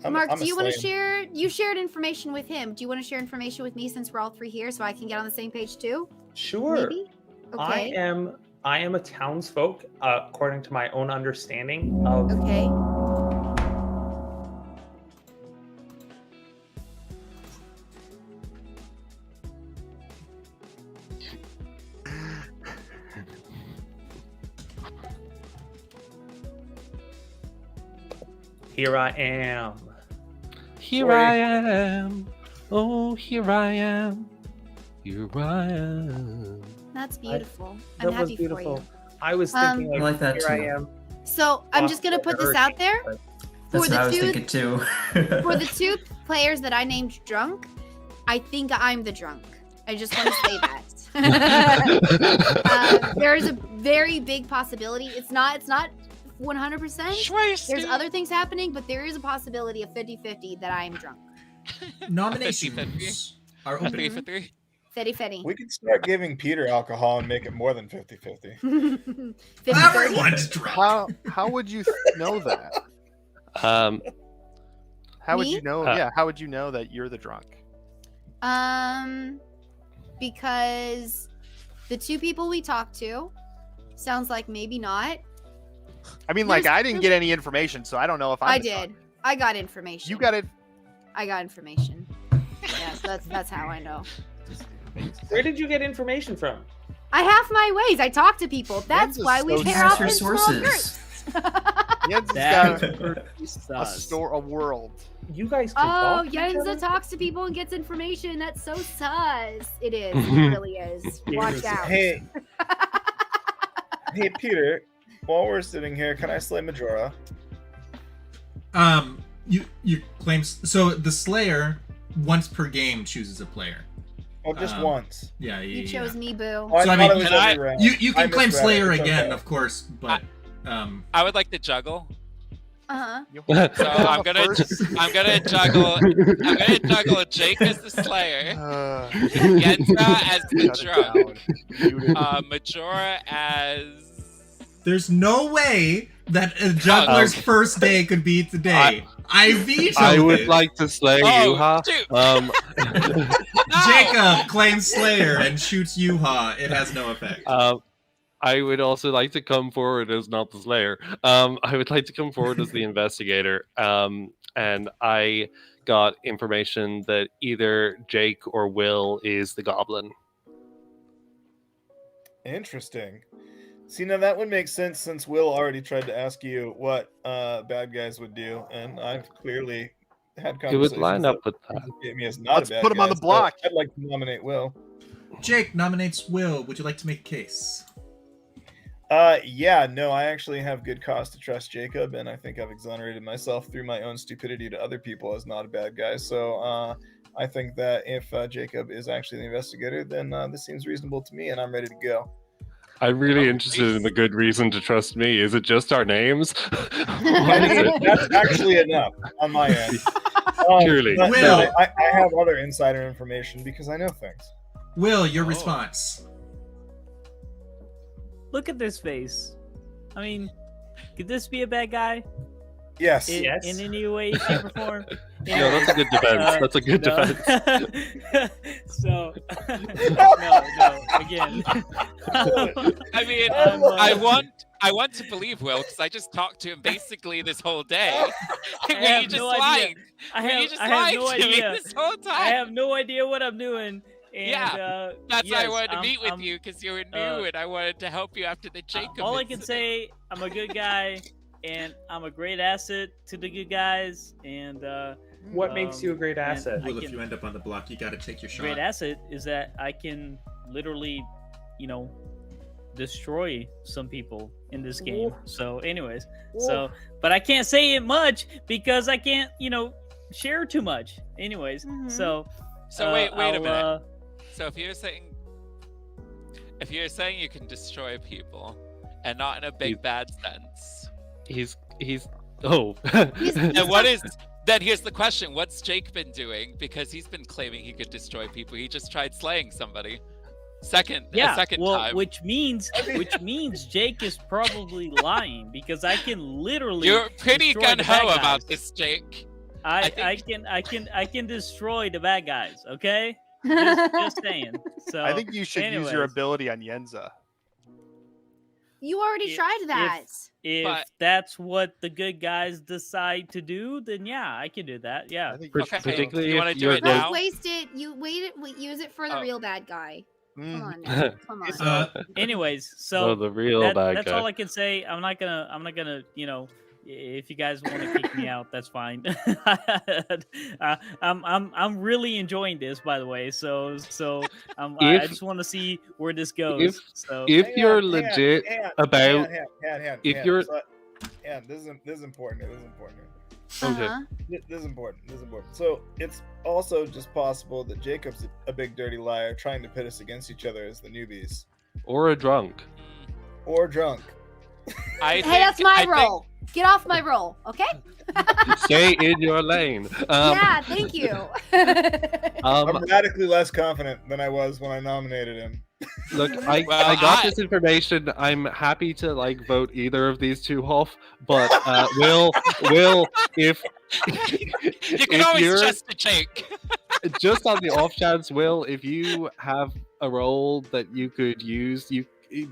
Mark, do you want to share? You shared information with him. Do you want to share information with me since we're all three here, so I can get on the same page too? Sure. Maybe? Okay. I am a townsfolk, according to my own understanding of. Okay. Here I am. Here I am. Oh, here I am. Here I am. That's beautiful. That I'm was happy beautiful. for you. I was thinking, I like that here too. I am. So I'm just gonna put this out there. That's what I was thinking too. For the two players that I named drunk, I think I'm the drunk. I just want to say that. There is a very big possibility. It's not 100%. There's other things happening, but there is a possibility of 50-50 that I am drunk. Nominations are open. 50-50. 50-50. We could start giving Peter alcohol and make it more than 50-50. Everyone's drunk. How would you know that? Um, How would Me? you know? Yeah, how would you know that you're the drunk? Because the two people we talked to sounds like maybe not. I mean, like, I didn't get any information, so I don't know if I the did. drunk. I got information. You got it. I got information. Yes, that's how I know. Where did you get information from? I have my ways. I talk to people. That's why we pair up in small groups. Jens That's has got pretty sus. a world. You guys can Oh, talk to each Yenza other? talks to people and gets information. That's so sus. It is. It really is. Watch out. Hey, hey, Peter. While we're sitting here, can I slay Majora? You claim so the Slayer once per game chooses a player. Oh, just once. Yeah, You chose me, boo. Oh, So I mean, you I can claim misread it. Slayer It's again, okay. of course, but I would like to juggle. Uh-huh. So I'm gonna juggle Jake as the Slayer, Yenza as the drunk, Majora as. There's no way that a juggler's first day could be today. I veto I would it. like to slay Oh, Yuha. Jacob claims Slayer and shoots Yuha. It has no effect. I would also like to come forward as not the Slayer. I would like to come forward as the Investigator. And I got information that either Jake or Will is the Goblin. Interesting. See, now that would make sense since Will already tried to ask you what bad guys would do, and I've clearly had conversations. It would line up with that. Indicate me as not Let's a bad put him on guy, the block. so I'd like to nominate Will. Jake nominates Will. Would you like to make a case? Yeah, no, I actually have good cause to trust Jacob, and I think I've exonerated myself through my own stupidity to other people as not a bad guy. So I think that if Jacob is actually the investigator, then this seems reasonable to me, and I'm ready to go. I'm really interested in the good reason to trust me. Is it just our names? That's actually enough on my end. Surely. But, Will. no, I have other insider information because I know things. Will, your response. Look at this face. I mean, could this be a bad guy? Yes. In any way, shape, or form? No, that's a good defense. That's a good defense. So, no, again. I mean, I want to believe Will because I just talked to him basically this whole day. I You just lied. I have no to me idea. this whole time. I have no idea what I'm doing. And, Yeah, That's why I yes, wanted to meet with I'm- you because you were new and I wanted to help you after the Jacob. all I can incident. say, I'm a good guy, and I'm a great asset to the good guys. And What makes you a great and asset? I Will, if can- you end up on the block, you got to take your shot. great asset is that I can literally, destroy some people in this game. So, anyways, but I can't say it much because I can't, share too much. Anyways, so wait a I'll, minute. So if you're saying you can destroy people, and not in a big bad sense, He's oh. then Then here's the question: what's Jake been doing? Because he's been claiming he could destroy people. He just tried slaying somebody. Second time. Which means Jake is probably lying because I can literally. You're pretty gun ho about this, Jake. I can destroy the bad guys. Okay, just saying. So I think you should use your ability on Yenza. You already tried that. If that's what the good guys decide to do, then yeah, I can do that. Yeah. I think particularly you want to do it now? Waste it. Use it for the real bad guy. Come on, now. Come on. Anyways, so the real bad guy. That's all I can say. I'm not gonna, if you guys want to kick me out, that's fine. I'm really enjoying this, by the way. So I just want to see where this goes. If you're legit about, this is important. Okay. This is important. So it's also just possible that Jacob's a big dirty liar, trying to pit us against each other as the newbies, or a drunk. Hey, that's my role. Get off my roll, okay? Stay in your lane. Yeah, thank you. I'm radically less confident than I was when I nominated him. Look, I got this information. I'm happy to vote either of these two off, but Will, if you can always trust the Jake. Just on the off chance, Will, if you have a role that you could use,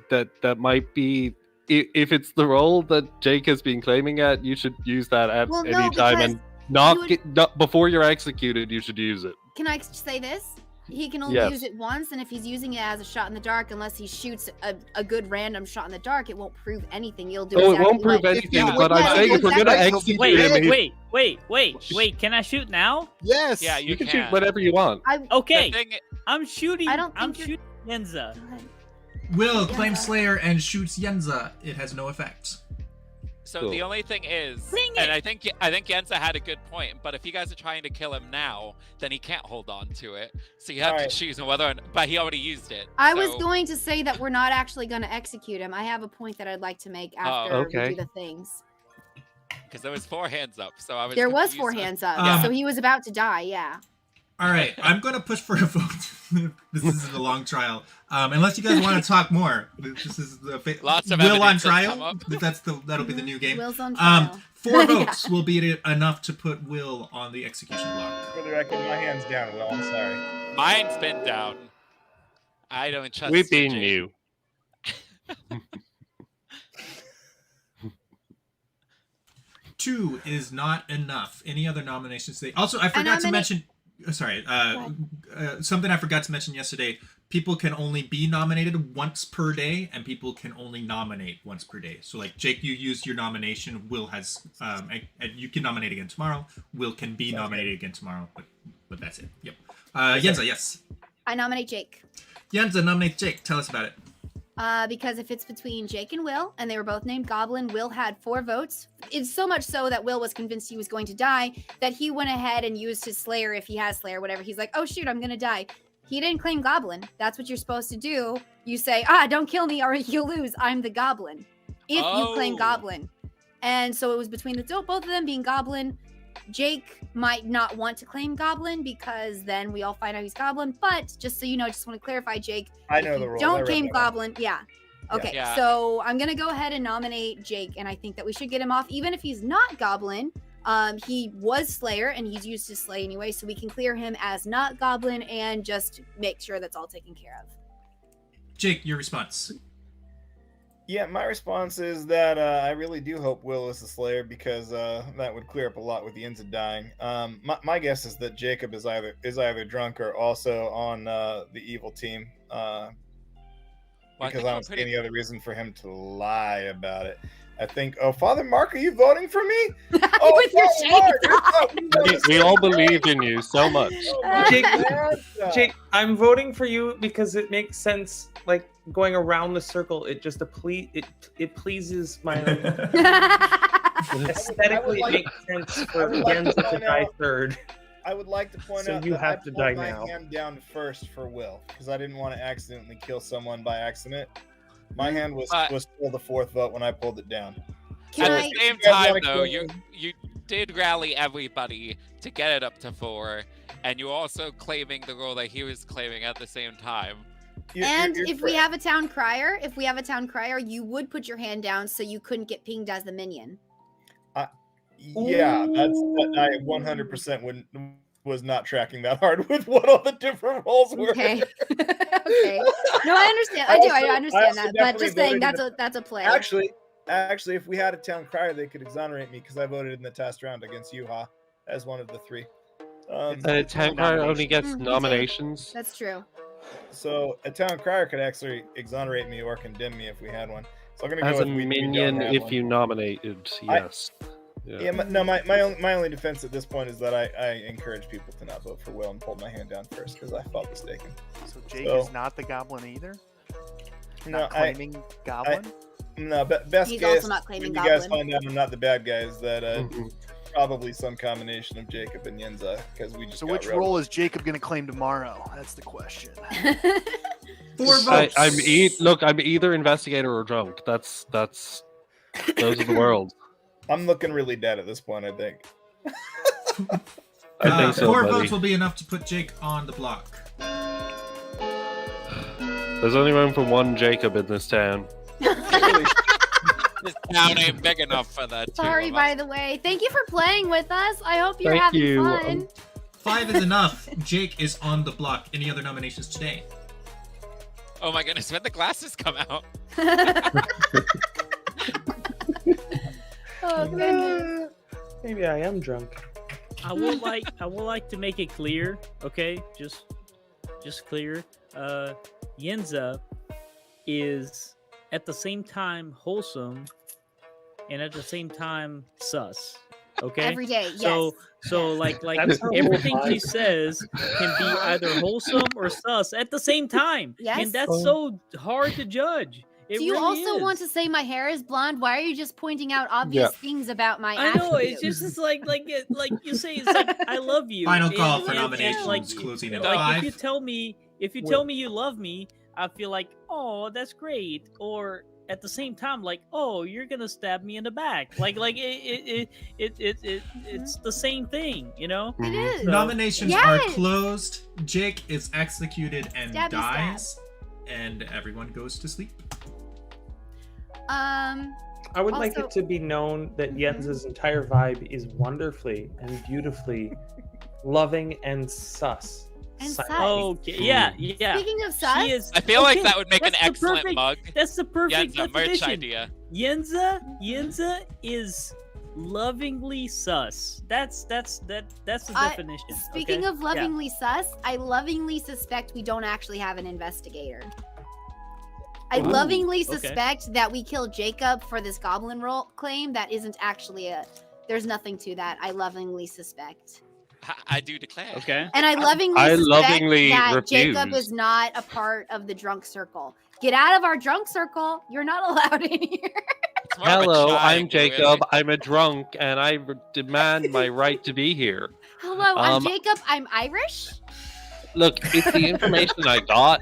that might be. If it's the role that Jake has been claiming at, you should use that at any time, and not before you're executed. You should use it. Can I say this? He can only use it once, and if he's using it as a shot in the dark, unless he shoots a good random shot in the dark, it won't prove anything. You'll do. It won't prove anything. But I'm saying if we're gonna execute him, wait. Can I shoot now? Yes. Yeah, you can shoot whatever you want. Okay. I'm shooting. I'm shooting Yenza. Will claims Slayer and shoots Yenza. It has no effect. So Cool. the only thing is, and I think Yenza had a good point, but if you guys are trying to kill him now, then he can't hold on to it. So you have to choose whether or not, but he already used it. I was going to say that we're not actually going to execute him. I have a point that I'd like to make after we do the things. Because there was 4 hands up, so I was. There was 4 hands up, so he was about to die. Yeah. All right, I'm going to push for a vote. This is a long trial. Unless you guys want to talk more, this is the lots of Will on trial. That'll be the new game. Will's on trial. 4 votes will be enough to put Will on the execution block. For the record, my hand's down, Will. I'm sorry. Mine's been down. I don't trust. We've been you. 2 is not enough. Any other nominations today? Also, I forgot to mention. Sorry, something I forgot to mention yesterday. People can only be nominated once per day, and people can only nominate once per day. So, Jake, you used your nomination. Will has, you can nominate again tomorrow. Will can be nominated again tomorrow, but that's it. Yep. Yenza, yes. I nominate Jake. Yenza, nominate Jake. Tell us about it. Because if it's between Jake and Will, and they were both named Goblin, Will had 4 votes. It's so much so that Will was convinced he was going to die that he went ahead and used his Slayer, if he has Slayer, whatever. He's like, oh shoot, I'm gonna die. He didn't claim Goblin. That's what you're supposed to do. You say, don't kill me or you lose. I'm the Goblin. If you claim Goblin. And so it was between both of them being Goblin. Jake might not want to claim Goblin because then we all find out he's Goblin. But just so you know, just want to clarify, Jake. I know the rule. Don't claim Goblin. Yeah. Okay. Yeah. So I'm going to go ahead and nominate Jake. And I think that we should get him off. Even if he's not Goblin, he was Slayer and he's used to slay anyway. So we can clear him as not Goblin and just make sure that's all taken care of. Jake, your response. Yeah, my response is that I really do hope Will is the Slayer because that would clear up a lot with the Yenza dying. My guess is that Jacob is either drunk or also on the evil team because I don't see any other reason for him to lie about it. I think, Father Mark, are you voting for me? With your shades. We all believe in you so much. Jake, I'm voting for you because it makes sense. Going around the circle, it just it pleases my aesthetically. It makes sense for Yenza to die third. I would like to point out you that have I to pulled die my now. hand down first for Will because I didn't want to accidentally kill someone by accident. My hand was still the 4th vote when I pulled it down. At the same time, though, did rally everybody to get it up to 4, and you're also claiming the role that he was claiming at the same time. If we have a town crier, you would put your hand down so you couldn't get pinged as the minion. Yeah, I 100% was not tracking that hard with what all the different roles were. Okay. Okay. No, I understand. I understand that. But just saying that's a play. Actually, if we had a town crier, they could exonerate me because I voted in the test round against Yuha as one of the 3. A town crier only gets nominations. That's true. So a town crier could actually exonerate me or condemn me if we had one. So I'm gonna go as with a minion if you nominated. Yes. My only defense at this point is that I encourage people to not vote for Will and pulled my hand down first because I felt mistaken. So Jake is not the goblin either? Not claiming goblin? Best He's case, also not claiming when goblin. you guys find out I'm not the bad guy, is that probably some combination of Jacob and Yenza, because we just So which role is Jacob going to claim tomorrow? That's the question. 4 votes. I'm either investigator or drunk. Those are the worlds. I'm looking really dead at this point, I think. I think so, 4 buddy. votes will be enough to put Jake on the block. There's only room for one Jacob in this town. This town ain't big enough for that. Sorry, by the way. Thank you for playing with us. I hope you're having fun. 5 is enough. Jake is on the block. Any other nominations today? Oh my goodness, when the glasses come out. Oh goodness. Maybe I am drunk. I would like to make it clear, okay? Just clear. Yenza is at the same time wholesome and at the same time sus. Okay? Every day, yes. So like everything she says can be either wholesome or sus at the same time. Yes. And that's so hard to judge. It Do you really also is. want to say my hair is blonde? Why are you just pointing out obvious things about my I know attributes? it's just like you say it's like I love you. Final call and- for and- nominations, like, closing at like 5. if you tell me you love me, I feel like, oh, that's great. Or at the same time, like, oh, you're gonna stab me in the back. Like it's the same thing, you know? It is. Nominations are closed. Jake is executed and Stabby dies, and everyone goes to sleep. I would like it to be known that Yenza's entire vibe is wonderfully and beautifully loving and sus. And sus. Okay, yeah. Speaking of sus, She is, I feel like okay, that would make an that's the excellent perfect- mug. That's the perfect Yenza, merch definition. idea. Yenza is lovingly sus. That's the definition. Speaking okay? of lovingly sus, I lovingly suspect we don't actually have an investigator. I lovingly suspect that we killed Jacob for this goblin role claim that isn't actually there's nothing to that. I lovingly suspect. I do declare. Okay. And I lovingly suspect that refuse. Jacob is not a part of the drunk circle. Get out of our drunk circle. You're not allowed in here. Hello, I'm Jacob. I'm a drunk, and I demand my right to be here. Hello, I'm Jacob. I'm Irish. Look, it's the information I got.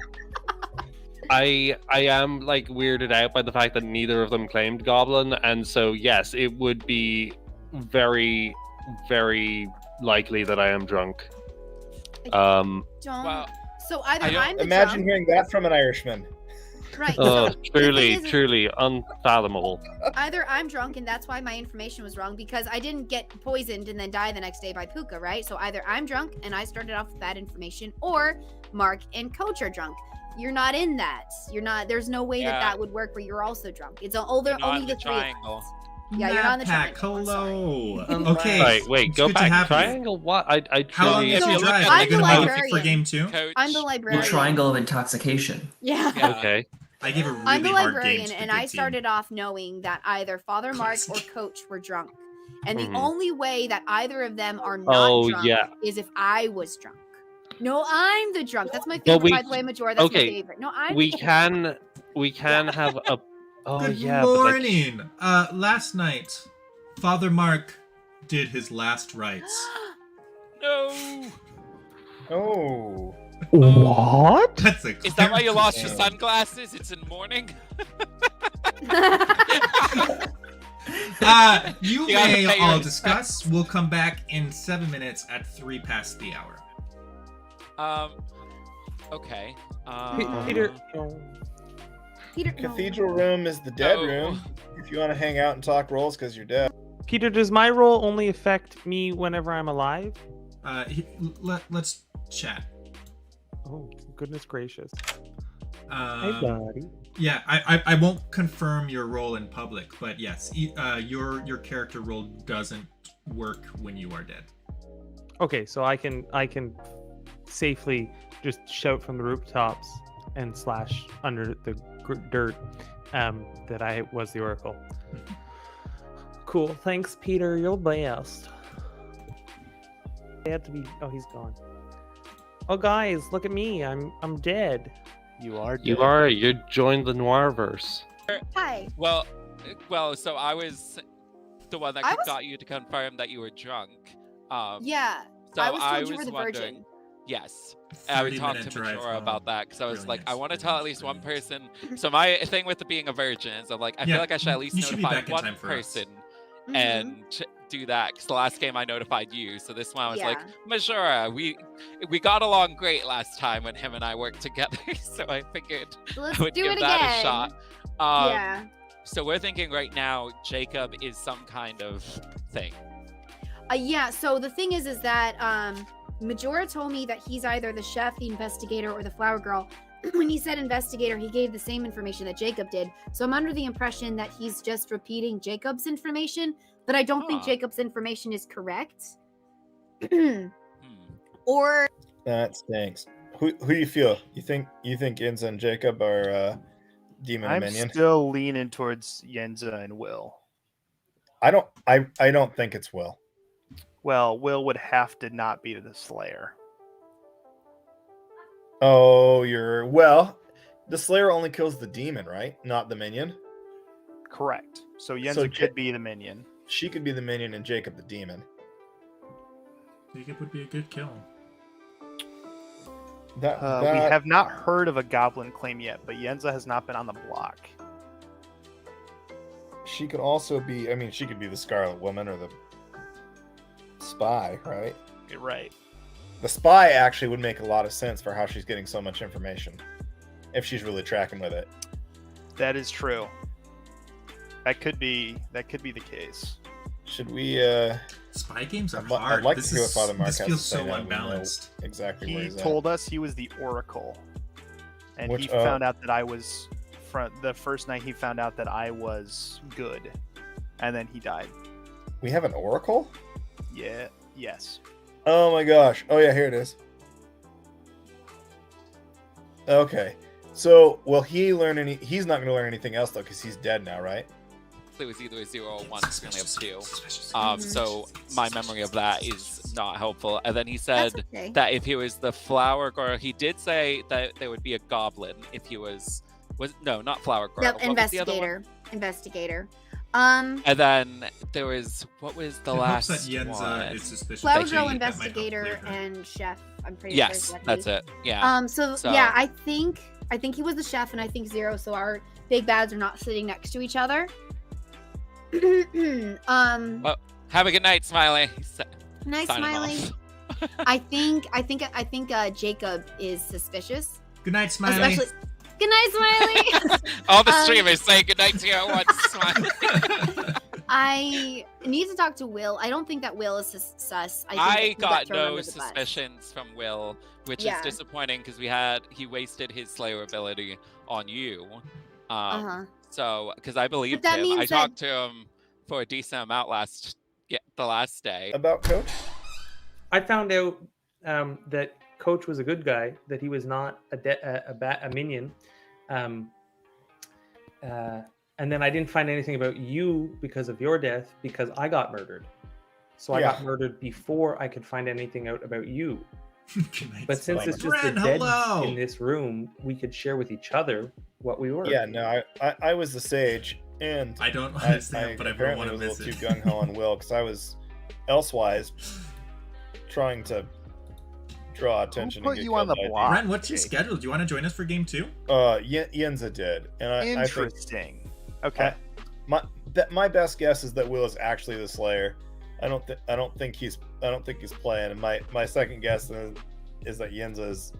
I am like weirded out by the fact that neither of them claimed Goblin, and so yes, it would be very, very likely that I am drunk. Don't. So either I'm the Imagine drunk. hearing that from an Irishman. Right. Oh, So truly unfathomable. either I'm drunk and that's why my information was wrong because I didn't get poisoned and then die the next day by Puka, right? So either I'm drunk and I started off with bad information, or Mark and Coach are drunk. You're not in that. You're not. There's no way that would work where you're also drunk. It's only the three. Triangle. Yeah, you're on the Pack, triangle. hello. Okay. Right, wait, It's go good to back. have you. Triangle? What? I How long truly. have you drive? I'm Are you the gonna vote librarian. for game 2? Coach. I'm the The librarian. triangle of intoxication. Yeah. Okay. I gave a really I'm the hard game librarian, to the and good I team. started off knowing that either Father Mark or Classic. Coach were drunk. And the Mhm. only way that either of them are not Oh, drunk yeah. is if I was drunk. No, I'm the drunk. That's my Well, favorite, by the way, Majora. That's my favorite. No, I'm We the can have a. Oh Good yeah. But like, morning. Last night, Father Mark did his last rites. No. Oh. What? That's a Is that why you lost your clarification. sunglasses? It's in morning. You may all discuss. We'll come back in 7 minutes at 3 past the hour. Okay. Peter. Cathedral room is the dead room. If you want to hang out and talk rolls because you're dead. Peter, does my role only affect me whenever I'm alive? Let's chat. Oh, goodness gracious. Hey, buddy. Yeah, I won't confirm your role in public, but yes, your character role doesn't work when you are dead. Okay, so I can safely just shout from the rooftops and slash under the dirt that I was the Oracle. Cool. Thanks, Peter. You're best. They had to be. Oh, he's gone. Oh, guys, look at me. I'm dead. You are dead. You are. You joined the Noirverse. Hi. Well, so I was the one that got you to confirm that you were drunk. Yeah. So I was told you were the wondering, virgin. Yes. I would talk to Majora about that because I was like, I want to tell at least one person. So my thing with being a virgin is I'm like, I feel like I should at least notify one person and do that. Because the last game I notified you, so this one I was like, Majora, we got along great last time when him and I worked together. So I figured I would give that a shot. Yeah. So we're thinking right now, Jacob is some kind of thing. Yeah. So the thing is that Majora told me that he's either the chef, the investigator, or the flower girl. When he said investigator, he gave the same information that Jacob did. So I'm under the impression that he's just repeating Jacob's information, but I don't think Jacob's information is correct. Or that stinks. Who do you feel? You think Yenza and Jacob are demon and minion? I'm still leaning towards Yenza and Will. I don't think it's Will. Well, Will would have to not be the Slayer. Oh, the Slayer only kills the demon, right? Not the minion? Correct. So Yenza could be the minion. She could be the minion and Jacob the demon. Jacob would be a good kill. We have not heard of a goblin claim yet, but Yenza has not been on the block. She could also be, she could be the Scarlet Woman or the spy, right? You're right. The spy actually would make a lot of sense for how she's getting so much information, if she's really tracking with it. That is true. That could be the case. Should we? Spy games are hard. I'd like to hear what Father Mark has to say. This feels so unbalanced. Exactly. He told us he was the Oracle, and he found out that I was. The first night he found out that I was good, and then he died. We have an Oracle? Yeah. Yes. Oh my gosh. Oh yeah, here it is. Okay. So, will he learn any? He's not going to learn anything else though, because he's dead now, right? It was either a 0 or 1. We only have 2. So my memory of that is not helpful. And then he said that if he was the flower girl, he did say that there would be a goblin if he was not flower girl. No, investigator. And then there was what was the last that Yenza is suspicious. Flower girl, investigator, and chef. I'm pretty sure. Yes, that's it. Yeah. So yeah, I think he was the chef, and I think 0. So our big bads are not sitting next to each other. Well, have a good night, Smiley. Night, Smiley. I think Jacob is suspicious. Good night, Smiley. Good night, Smiley. All the streamers say good night to you at once, Smiley. I need to talk to Will. I don't think that Will is sus. I got no suspicions from Will, which is disappointing because he wasted his Slayer ability on you. So, because I believed him, I talked to him for a decent amount the last day. About Coach? I found out that Coach was a good guy, that he was not a minion. And then I didn't find anything about you because of your death, because I got murdered. So I got murdered before I could find anything out about you. But since it's just the dead in this room, we could share with each other what we were. Yeah, no, I was the sage, and I don't understand, but I don't want to miss it. A little too gung ho on Will because I was elsewise trying to draw attention. Put you on the block. Ren, what's your schedule? Do you want to join us for game 2? Yenza did, and interesting. Okay. my best guess is that Will is actually the Slayer. I don't think he's playing. And my second guess is that Yenza is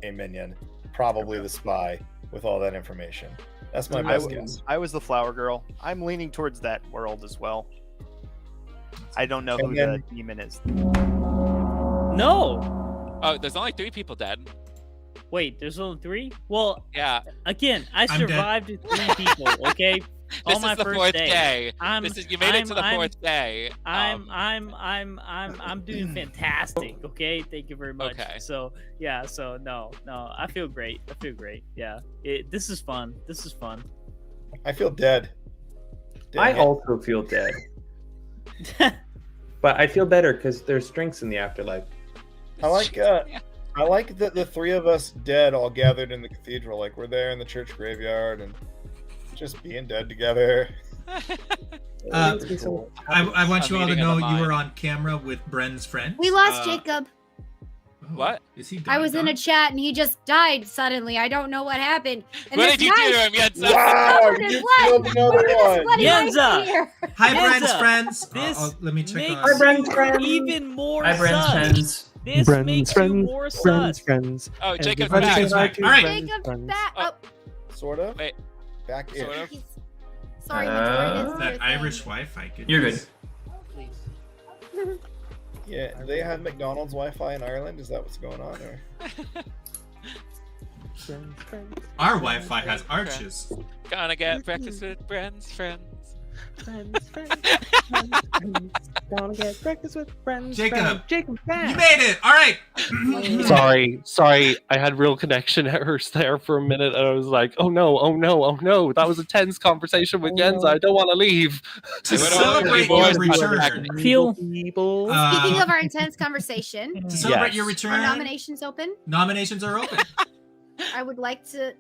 a minion, probably the spy with all that information. That's my best guess. I was the Flowergirl. I'm leaning towards that world as well. I don't know who the demon is. No. Oh, there's only 3 people dead. Wait, there's only 3? Well, yeah. Again, I survived 3 people. Okay. This on my is the first 4th day. You made it to the 4th day. I'm doing fantastic. Okay, thank you very much. Okay. So yeah, so no, I feel great. Yeah, this is fun. I feel dead. I also feel dead. But I feel better because there's drinks in the afterlife. I like that the 3 of us dead all gathered in the cathedral. Like we're there in the church graveyard and just being dead together. I want you all to know you were on camera with Bren's friend. We lost Jacob. What? Is he I was in a chat and he just died suddenly. I don't know what happened. And what did you do to him, Yenza? Wow, you killed another one. Yenza! Hi, Yenza! Bren's friends. This let me check on. Hi, Bren's friends. Even more Hi, Bren's sus. friends. This makes you more sus. Friends. Oh, Jacob's Jacob's back. back. All right. Jacob's back. Oh, Sort of. Wait. Back in. Sort of. sorry, That Irish Wi-Fi. You're good. Yeah, do they have McDonald's Wi-Fi in Ireland? Is that what's going on? Or? Our Wi-Fi has arches. Gonna get breakfast with Bren's friends. Gonna get breakfast with friends. Jacob. Jacob, You made it. All right. Sorry. I had real connection errors there for a minute, and I was like, oh no. That was a tense conversation with Yenza. I don't want to leave. To celebrate your return. Speaking of our intense conversation, To celebrate your return. are nominations open? Nominations are open. I would like to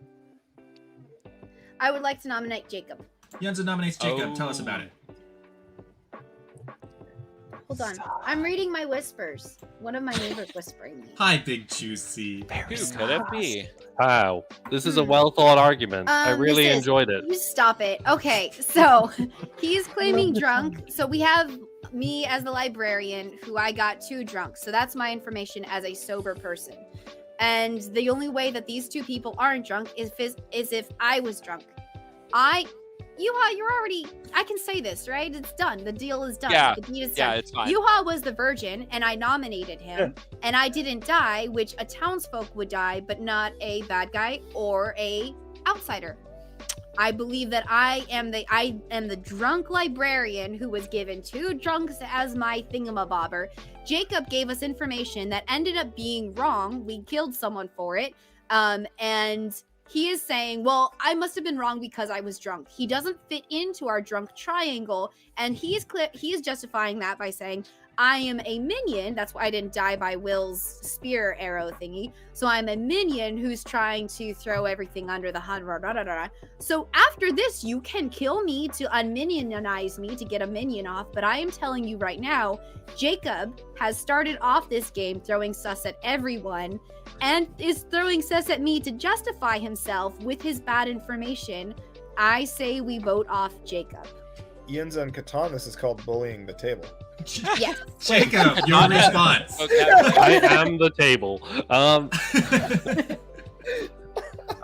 nominate Jacob. Yenza nominates Jacob. Tell us about it. Hold on. I'm reading my whispers. One of my neighbors whispering me. Hi, Big Juicy. Who could it be? Wow. This is a well thought argument. I really enjoyed it. You stop it. Okay, so he's claiming drunk. So we have me as the librarian who I got too drunk. So that's my information as a sober person. And the only way that these 2 people aren't drunk is if I was drunk. Yuha, you're already. I can say this, right? It's done. The deal is done. Yeah. The deed is done. Yeah, it's fine. Yuha was the virgin, and I nominated him, and I didn't die, which a townsfolk would die, but not a bad guy or a outsider. I believe that I am the drunk librarian who was given 2 drunks as my thingamabobber. Jacob gave us information that ended up being wrong. We killed someone for it, and he is saying, well, I must have been wrong because I was drunk. He doesn't fit into our drunk triangle. And he is justifying that by saying, I am a minion. That's why I didn't die by Will's spear arrow thingy. So I'm a minion who's trying to throw everything under the hood. So after this, you can kill me to unminionize me to get a minion off. But I am telling you right now, Jacob has started off this game throwing sus at everyone and is throwing sus at me to justify himself with his bad information. I say we vote off Jacob. Yenza and Catan, this is called bullying the table. Yes. Jacob, your response. Okay. I am the table.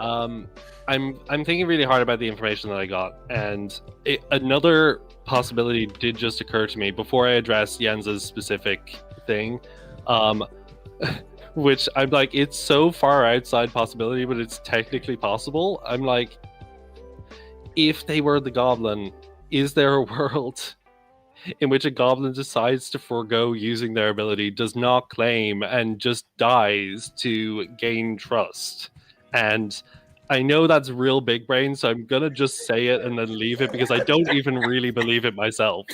I'm thinking really hard about the information that I got, and another possibility did just occur to me before I address Yenza's specific thing, which I'm like, it's so far outside possibility, but it's technically possible. I'm like, if they were the goblin, is there a world in which a goblin decides to forego using their ability, does not claim, and just dies to gain trust? And I know that's real big brain, so I'm gonna just say it and then leave it because I don't even really believe it myself.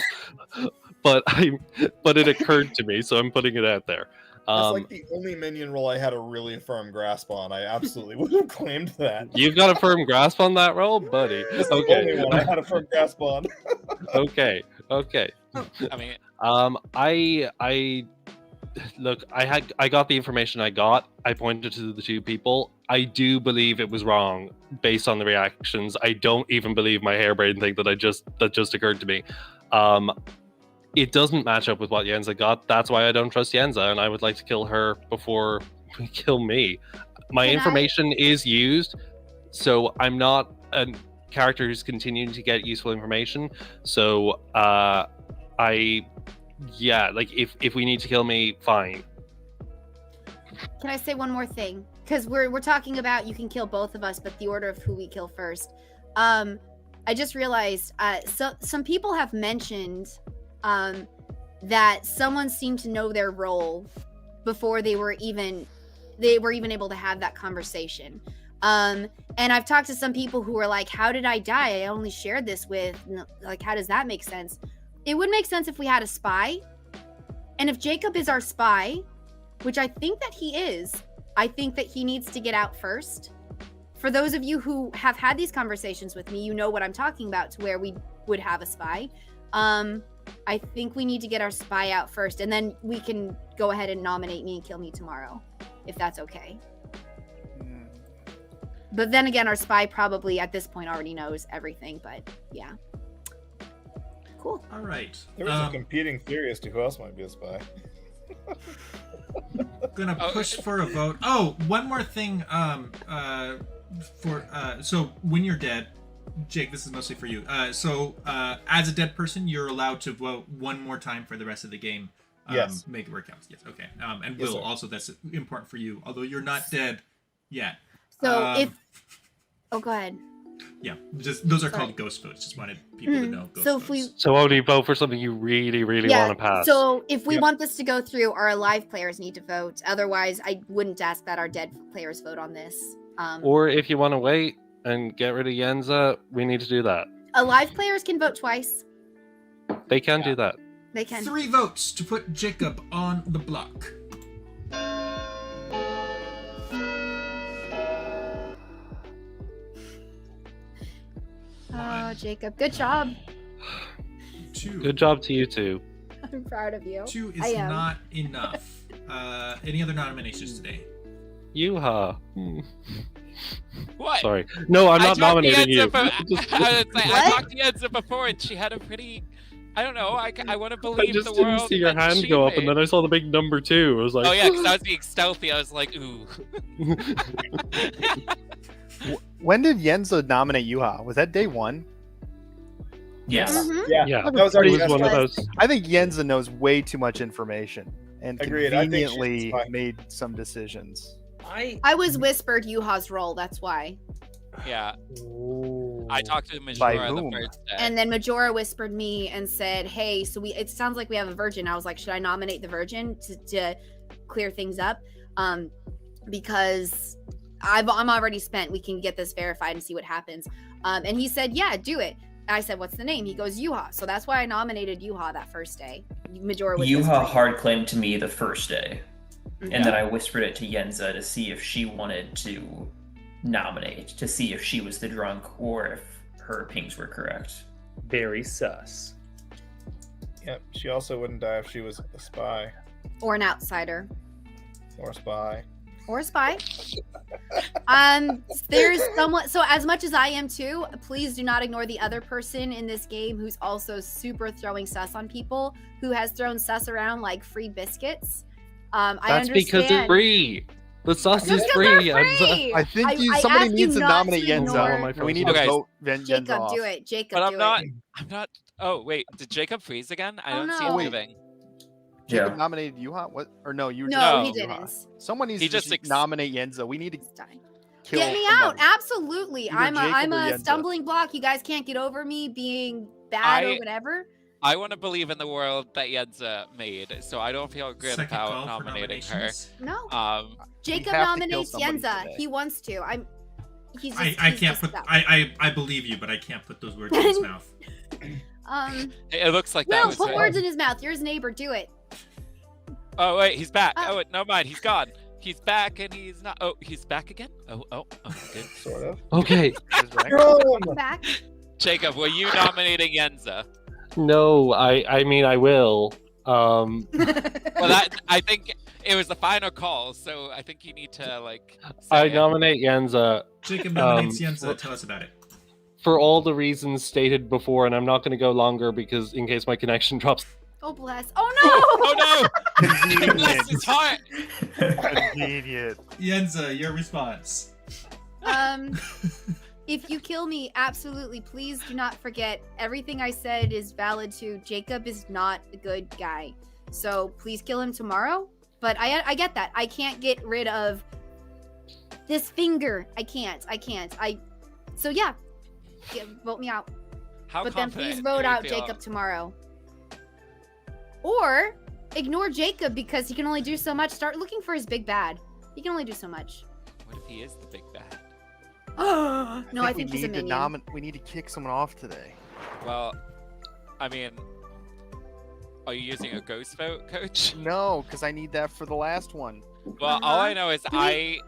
But it occurred to me, so I'm putting it out there. That's like the only minion role I had a really firm grasp on. I absolutely would have claimed that. You've got a firm grasp on that role, buddy. It's the only one I had a firm grasp on. Okay. I mean, look, I got the information I got. I pointed to the two people. I do believe it was wrong based on the reactions. I don't even believe my harebrained thing that just occurred to me. It doesn't match up with what Yenza got. That's why I don't trust Yenza, and I would like to kill her before we kill me. My information is used, so I'm not a character who's continuing to get useful information. So if we need to kill me, fine. Can I say one more thing? Because we're talking about you can kill both of us, but the order of who we kill first. I just realized some people have mentioned that someone seemed to know their role before they were even able to have that conversation. And I've talked to some people who were like, how did I die? I only shared this with, like, how does that make sense? It would make sense if we had a spy. And if Jacob is our spy, which I think that he is, I think that he needs to get out first. For those of you who have had these conversations with me, you know what I'm talking about, to where we would have a spy. I think we need to get our spy out first, and then we can go ahead and nominate me and kill me tomorrow, if that's okay. But then again, our spy probably at this point already knows everything, but yeah. Cool. All right. There was a competing theory as to who else might be a spy. Gonna push for a vote. Oh, one more thing. So when you're dead, Jake, this is mostly for you. So as a dead person, you're allowed to vote one more time for the rest of the game. Yes. Make it work out. Yes. Okay. And Yes, Will, sir. also that's important for you, although you're not dead yet. So go ahead. Yeah, just those are called ghost votes. Just wanted people to know. Ghost votes. So only vote for something you really, really want to pass. So if we want this to go through, our alive players need to vote. Otherwise, I wouldn't ask that our dead players vote on this. Or if you want to wait and get rid of Yenza, we need to do that. Alive players can vote twice. They can do that. They can. 3 votes to put Jacob on the block. Oh, Jacob, good job. 2. Good job to you too. I'm proud of you. 2 is not enough. Any other nominations today? Yuha. What? Sorry. No, I'm not nominating you. I talked to Yenza before, and she had a pretty. I don't know. I want to believe I just the didn't world. see your hand go up, and then I saw the big number 2. I was like, oh yeah, because I was being stealthy. I was like, ooh. When did Yenza nominate Yuha? Was that day 1? Yes. Yeah, yeah, that was already one of those. I think Yenza knows way too much information and Agreed. I think she's conveniently fine. made some decisions. I was whispered Yuha's role. That's why. Yeah. I talked to By Majora the whom? first day. And then Majora whispered me and said, "Hey, so it sounds like we have a virgin." I was like, "Should I nominate the virgin to clear things up?" Because I'm already spent. We can get this verified and see what happens. And he said, "Yeah, do it." I said, "What's the name?" He goes, "Yuha." So that's why I nominated Yuha that first day. Majora was Yuha whispering. hard claimed to me the first day, and then I whispered it to Yenza to see if she wanted to nominate, to see if she was the drunk or if her pings were correct. Very sus. Yep. She also wouldn't die if she was a spy Or an outsider. or a spy. Or a spy. There's someone. So as much as I am too, please do not ignore the other person in this game who's also super throwing sus on people, who has thrown sus around like free biscuits. I That's understand. because it's free. The sauce is Because free. they're free. I think I somebody asked you needs to not nominate to ignore- Yenza. We need Okay. to vote Yenza Jacob, off. do it. Jacob, But do I'm not. Oh wait, did Jacob freeze again? I Oh, don't see no. him Wait. moving. Jacob Yeah. nominated Yuha? What? Or no, you were No, just he nominating didn't. Yuha. Someone needs He to just nominate Yenza. We need to It's dying. kill Get me somebody. out. Absolutely. Either I'm Jacob or a Yenza. stumbling block. You guys can't get over me being bad or I- whatever. I want to believe in the world that Yenza made, so I don't feel good Second about call for nominating her. nominations. No. have to Jacob kill nominates somebody Yenza. today. He wants to. He's just, I he's can't just put. that. I believe you, but I can't put those words in his mouth. It looks like that No, was put it. words in his mouth. You're his neighbor. Do it. Oh wait, he's back. Oh. Oh wait, no mind, he's gone. He's back and he's not. Oh, he's back again. Oh, good. Sort of. Okay. Come back. Jacob, were you nominating Yenza? No, I mean I will. Well, that I think it was the final call, so I think you need to like. I nominate Yenza. Jacob nominates Yenza. Tell us about it. For all the reasons stated before, and I'm not going to go longer because in case my connection drops. Oh bless! Oh no! Oh no! Bless his heart. Convenient. Yenza, your response. If you kill me, absolutely, please do not forget everything I said is valid too. Jacob is not a good guy, so please kill him tomorrow. But I get that. I can't get rid of this finger. I can't. So yeah, vote me out. But then please vote out Jacob tomorrow. Or ignore Jacob because he can only do so much. Start looking for his big bad. He can only do so much. What if he is the big bad? No, I think he's a minion. We need to kick someone off today. Well, I mean, are you using a ghost vote, Coach? No, because I need that for the last one. Well, all I know is I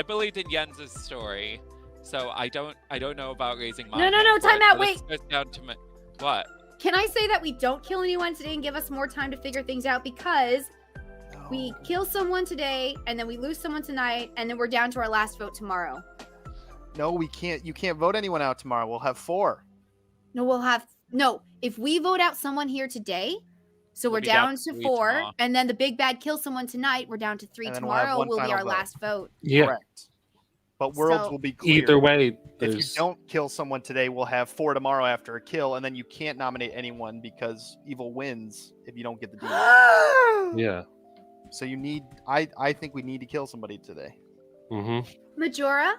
believed in Yenza's story, so I don't know about raising mine. No, time out, wait. Goes down to me. What? Can I say that we don't kill anyone today and give us more time to figure things out because we kill someone today and then we lose someone tonight and then we're down to our last vote tomorrow? No, we can't. You can't vote anyone out tomorrow. We'll have 4. No. If we vote out someone here today, so we're down to 4, tomorrow. And then the big bad kills someone tonight, we're down to 3 tomorrow. Will be our last vote. Yeah. Correct. But worlds will be clear. Either way, if you don't kill someone today, we'll have 4 tomorrow after a kill, and then you can't nominate anyone because evil wins if you don't get the demon. Yeah. So you need. I think we need to kill somebody today. Majora?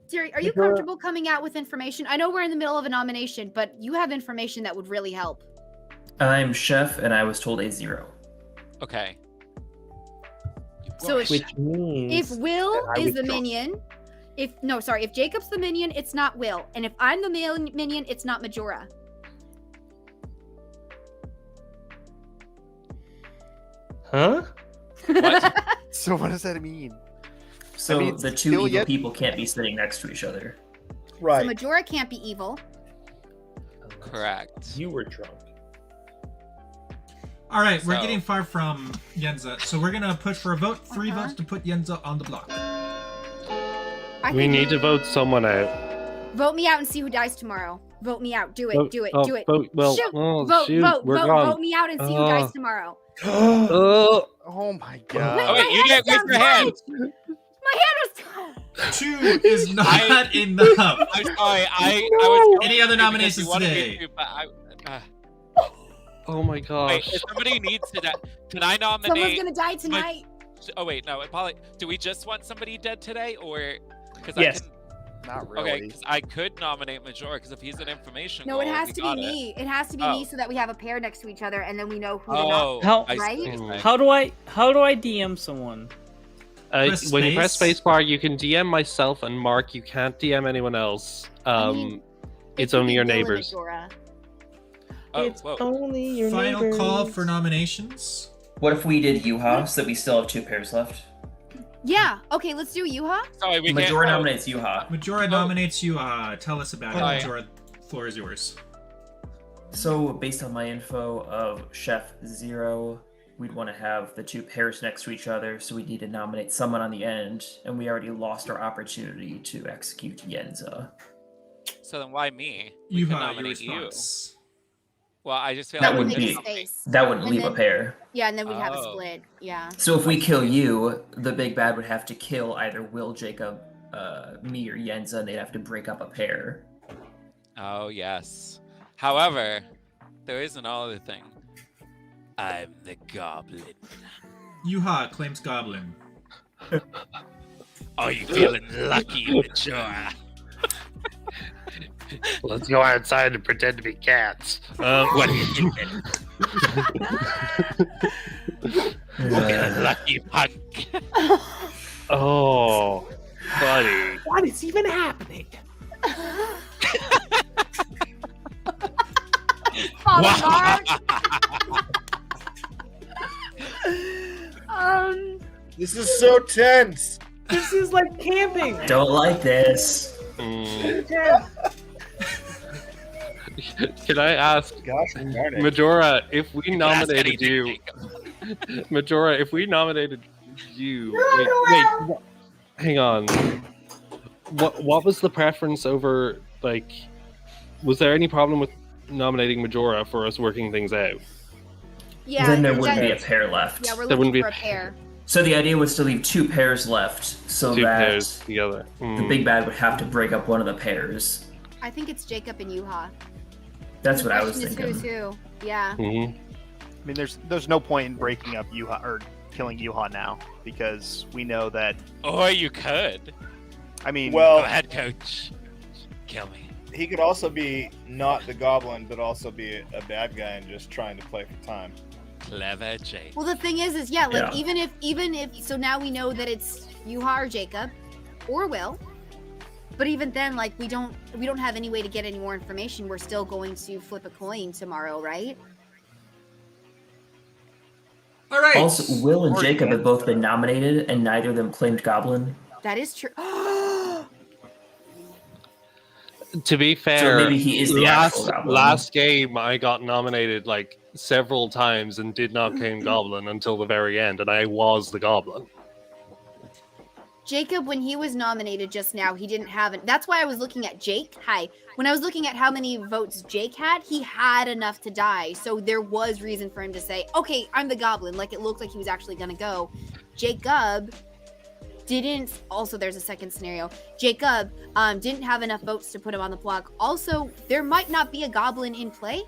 Siri, are you comfortable coming out with information? I know we're in the middle of a nomination, but you have information that would really help. I'm Chef, and I was told a 0. Okay. So if Will is the minion, if Jacob's the minion, it's not Will, and if I'm the minion, it's not Majora. Huh? What? So what does that mean? So the two evil people can't be sitting next to each other. Right. So Majora can't be evil. Correct. You were drunk. All right, we're getting far from Yenza, so we're gonna push for a vote. 3 votes to put Yenza on the block. We need to vote someone out. Vote me out and see who dies tomorrow. Vote me out. Do it. Do it. Vote me out and see who dies tomorrow. Oh my god. Wait, you didn't raise your hand. My hand was 2 is not enough. I'm sorry. I was. Any other nominations today? Oh my gosh. Wait, if somebody needs to die, can I nominate? Someone's gonna die tonight. Oh wait, no. Do we just want somebody dead today, or? Yes. Not really. Okay, because I could nominate Majora, because if he's an information. No, it has to be me. It has to be me so that we have a pair next to each other, and then we know who they're not. Right? How do I DM someone? When you press spacebar, you can DM myself and Mark. You can't DM anyone else. It's only your neighbors. It's only your Final neighbors. call for nominations. What if we did Yuha, so that we still have 2 pairs left? Yeah. Okay, let's do Yuha. Sorry, Majora nominates Yuha. Majora nominates Yuha. Tell us about it. Majora, floor is yours. So, based on my info of Chef 0, we'd want to have the 2 pairs next to each other, so we need to nominate someone on the end, and we already lost our opportunity to execute Yenza. So then why me? You can have your nominate you. response. Well, I just feel That like wouldn't leave a pair. Yeah, and then we'd have a split. Yeah. So if we kill you, the big bad would have to kill either Will, Jacob, me, or Yenza, and they'd have to break up a pair. Oh yes. However, there is another thing. I'm the goblin. Yuha claims goblin. Are you feeling lucky, Majora? Let's go outside and pretend to be cats. What are you doing? Lucky punk. Oh, buddy. What is even happening? This is so tense. This is like camping. Don't like this. Can I ask, Gosh, darn it. Majora, if we nominated you, Majora, if we nominated you, wait, hang on. What was the preference over, like, was there any problem with nominating Majora for us working things out? Yeah. Then there wouldn't be a pair left. Yeah, we're looking for a pair. So the idea was to leave 2 pairs left, so Two that pairs together. the big bad would have to break up one of the pairs. I think it's Jacob and Yuha. That's what I was Question thinking. is who's who. Yeah. Mm-hmm. I mean, there's no point in breaking up Yuha or killing Yuha now because we know that. Or you could. I mean, Go ahead, coach. Kill me. He could also be not the goblin, but also be a bad guy and just trying to play for time. Clever Jake. Well, the thing is yeah, like even if so now we know that it's Yuha or Jacob or Will. But even then, like we don't have any way to get any more information. We're still going to flip a coin tomorrow, right? All right. Also, Will and Jacob have both been nominated, and neither of them claimed Goblin. That is true. To be fair, So maybe he is the actual Goblin. last game I got nominated like several times and did not claim Goblin until the very end, and I was the Goblin. Jacob, when he was nominated just now, he didn't have it. That's why I was looking at Jake. Hi. When I was looking at how many votes Jake had, he had enough to die. So there was reason for him to say, okay, I'm the Goblin. Like it looked like he was actually going to go. Jacob didn't. Also, there's a second scenario. Jacob didn't have enough votes to put him on the block. Also, there might not be a Goblin in play.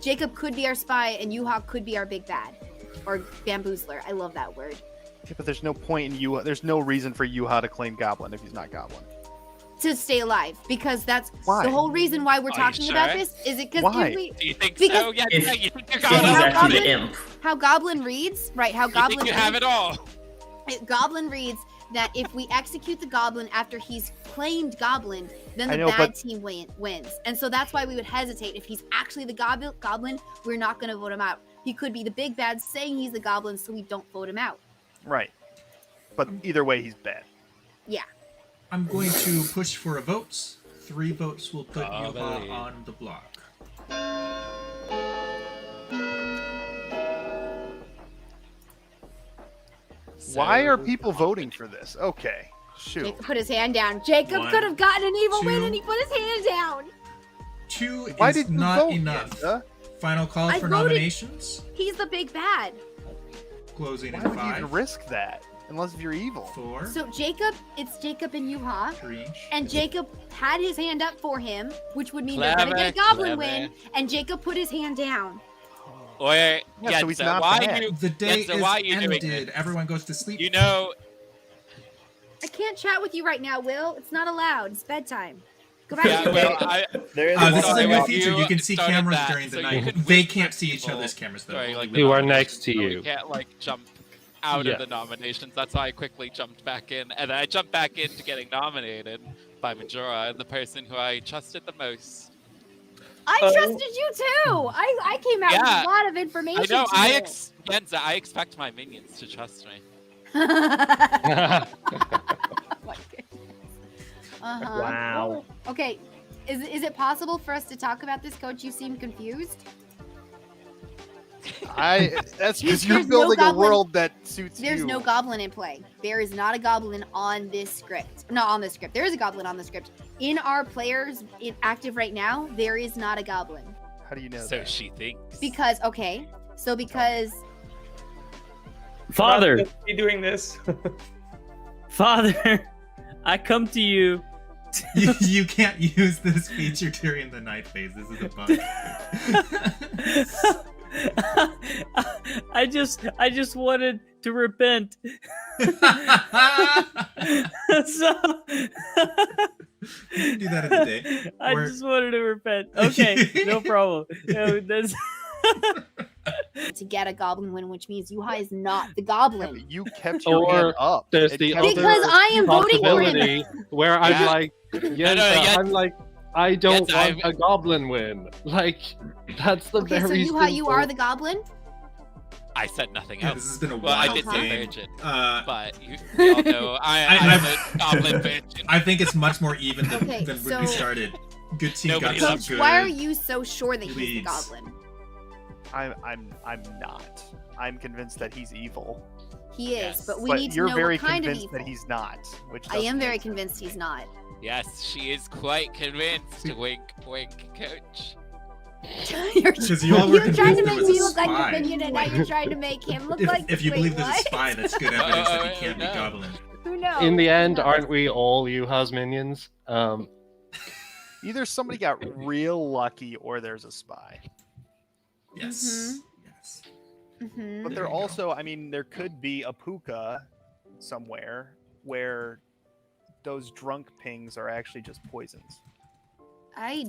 Jacob could be our spy and Yuha could be our big bad. Or bamboozler. I love that word. Yeah, but there's no point in Yuha. There's no reason for Yuha to claim Goblin if he's not Goblin. To stay alive, because that's Why? the whole reason why we're talking about sure? this. Is it because Why? Do you think Because so? Yeah, If- you think you're If he's Goblin? actually the imp. how Goblin reads, right? How You Goblin think you have reads, it all? Goblin reads that if we execute the Goblin after he's claimed Goblin, then I the know, bad but- team wins. And so that's why we would hesitate. If he's actually the Goblin, we're not going to vote him out. He could be the big bad saying he's the Goblin, so we don't vote him out. Right. But either way, he's bad. Yeah. I'm going to push for a vote. 3 votes will put Goblin. Yuha on the block. Why are people voting for this? Okay. Shoot. Jacob put his hand down. Jacob 1, could have gotten an evil win 2. and he put his hand down. 2 Why is did you not vote, enough. Yenta? Final call I for voted- nominations. He's the big bad. Closing Why in would you even 5, risk that? Unless if you're evil. 4, So Jacob, it's Jacob and Yuha. 3. And Jacob had his hand up for him, which would mean Clever, they're gonna get a Goblin clever. win. And Jacob put his hand down. Or Yeah, so he's not why bad. you? The day Yenza, is why you doing ended. this? Everyone goes to sleep. You know, I can't chat with you right now, Will. It's not allowed. It's bedtime. Go back yeah, to your well, bed. There is This is a Sorry, new well, feature. you You can see started cameras that, during the so you night. could They whisper can't to see each people. other's cameras though. Sorry, like the Who are nominations, next to so you. We can't like jump out Yeah. of the nominations. That's why I quickly jumped back in, and I jumped back into getting nominated by Majora, the person who I trusted the most. I trusted you too. I came out with Yeah. a lot of information. I know. today. Yenza, I expect my minions to trust me. My goodness. Uh-huh. Wow. Okay. Is it possible for us to talk about this, Coach? You seem confused. That's because you're There's no building a Goblin. world that suits There's you. no Goblin in play. There is not a Goblin on this script. Not on this script. There is a Goblin on the script. In our players active right now, there is not a Goblin. How do you know So that? she thinks. Because, okay. So because... Father, Be doing this. Father, I come to you. You can't use this feature during the night phase. This is a bug. I just wanted to repent. So You can do that in the day. I Or- just wanted to repent. Okay, no problem. No, that's to get a Goblin win, which means Yuha is not the Yeah, Goblin. but you kept your Or hand up. there's It the kept other Because I am voting for him. possibility where I'm Yeah. like, yeah. I'm like, I don't Yes, want a goblin win. Like, that's the Okay, so very Yuha, you simple- are the Goblin? I said nothing Yeah, else. this has been a Well, I wild did say game. virgin, but you all know I'm a goblin virgin. I think it's much more even than, Okay, than when so- we started. Good team Nobody got loves some Coach, why are good you so sure that he's the leads. goblin? I'm not. I'm convinced that he's evil. He is, Yes. but we But need to you're know very what kind of convinced evil. that he's not. Which I am doesn't very make sense convinced to he's me. not. Yes, she is quite convinced. Wink, wink, coach. Because you all were You're trying to convinced make there was me a look like spy. a minion, and now you're trying to make him look If, like. if you Wait, believe there's a what? spy, that's good evidence that he can't be no. goblin. Who knows? In the end, Who knows? aren't we all Yuha's minions? Either somebody got real lucky or there's a spy. Yes. Yes. Mhm. But There there you go. also, I mean, there could be a puka somewhere where those drunk pings are actually just poisons. I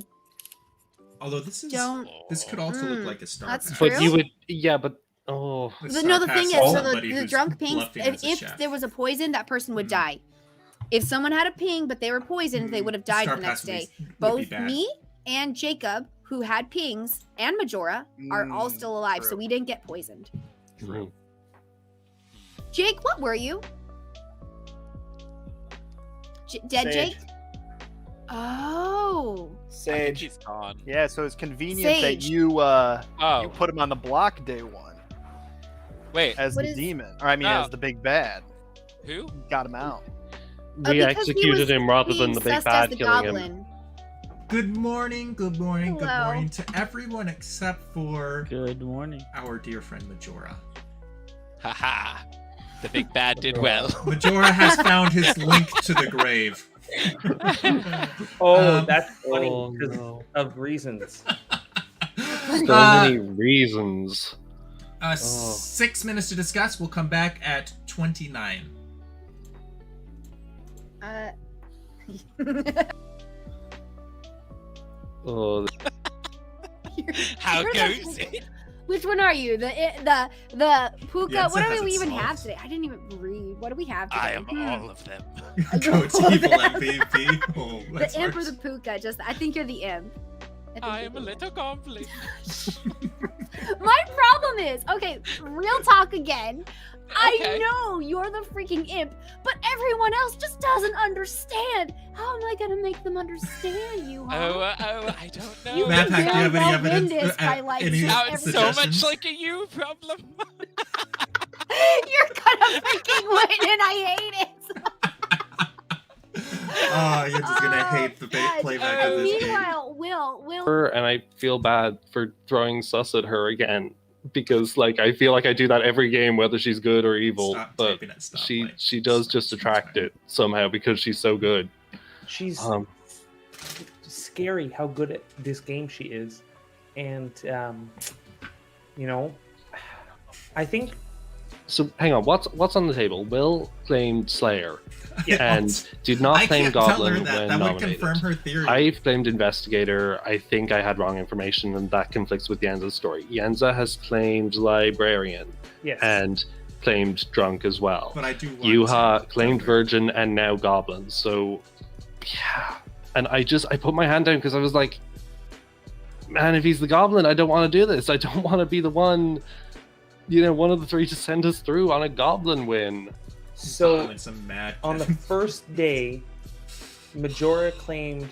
Although this don't. could also look like a star That's pass. true. But you would, yeah, but oh, The But star no, the pass thing is, is so somebody the who's drunk pings, bluffing as a if chef. there was a poison, that person would Mhm. die. If someone had a ping, but they were poisoned, they would have died Star the next pass would day. be- would be Both bad. me and Jacob, who had pings, and Majora are all still alive, so true. we didn't get poisoned. True. Jake, what were you? Dead Sage. Jake? Oh. I think Sage. he's gone. Yeah, so it's convenient that Sage. you Oh, put him on the block day one wait. as What the is- demon, or I mean, Oh. as the big bad. Who? Got him out. We because he executed was him rather than being the big sussed bad as the killing him. goblin. Good morning, good morning, good Hello. morning to everyone except for Good morning. our dear friend Majora. Haha. The big bad did well. Majora has found his link to the grave. Oh, Um, that's funny Oh, because no. of reasons. So many reasons. 6 minutes to discuss. We'll come back at 29. Oh, How Where goes the- it? Which one are you? The puka? Yenza What do has we it even solved. have today? I didn't even read. What do we have today? I am all of them. Coach Evil MVP. Oh, that's The imp or worse. the puka? I think you're the imp. think I you're am a the imp. little goblin. My problem is, okay, real talk again. I Okay. know you're the freaking imp, but everyone else just doesn't understand. How am I gonna make them understand you, huh? I don't know. You Matt, can do you have very any well win evidence? this by, like, any just Sounds every- so much suggestions? like a you problem. You're gonna freaking win, and I hate it. Oh, you're just gonna Oh, hate the God. playback And of this game. meanwhile, Will. her, and I feel bad for throwing sus at her again because, like, I feel like I do that every game, whether she's good or evil. Stop but typing at stoplight. she does Stop just attract typing. it somehow because she's so good. She's Um, scary how good at this game she is, and you know, I think So hang on, what's on the table? Will claimed Slayer Yeah, and did not I claim can't tell her Goblin that. when That would nominated. confirm her theory. I claimed Investigator. I think I had wrong information, and that conflicts with Yenza's story. Yenza has claimed Librarian yes. and claimed Drunk as well. But I do want Yuha to claimed tell her. Virgin and now Goblin. So, yeah. And I put my hand down because I was like, man, if he's the Goblin, I don't want to do this. I don't want to be the one, one of the three to send us through on a Goblin win. So Following some mad on the first day, Majora claimed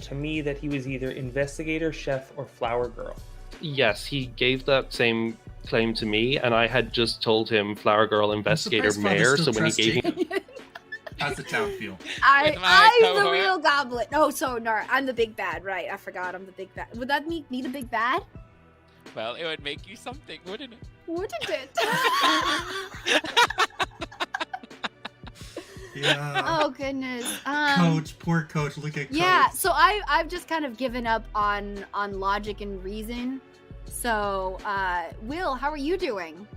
to me that he was either Investigator, Chef, or Flowergirl. Yes, he gave that same claim to me, and I had just told him Flowergirl, Investigator, surprised Father Mayor. still So when he trusts gave me, Jacob. How's the town feel? With my I'm the cohort. real goblin. Oh, so no, I'm the big bad, right? I forgot I'm the big bad. Would that make me the big bad? Well, it would make you something, wouldn't it? Wouldn't it? Yeah. Oh goodness. Coach, poor coach. Look at Coach. Yeah, so I've just kind of given up on logic and reason. So, Will, how are you doing?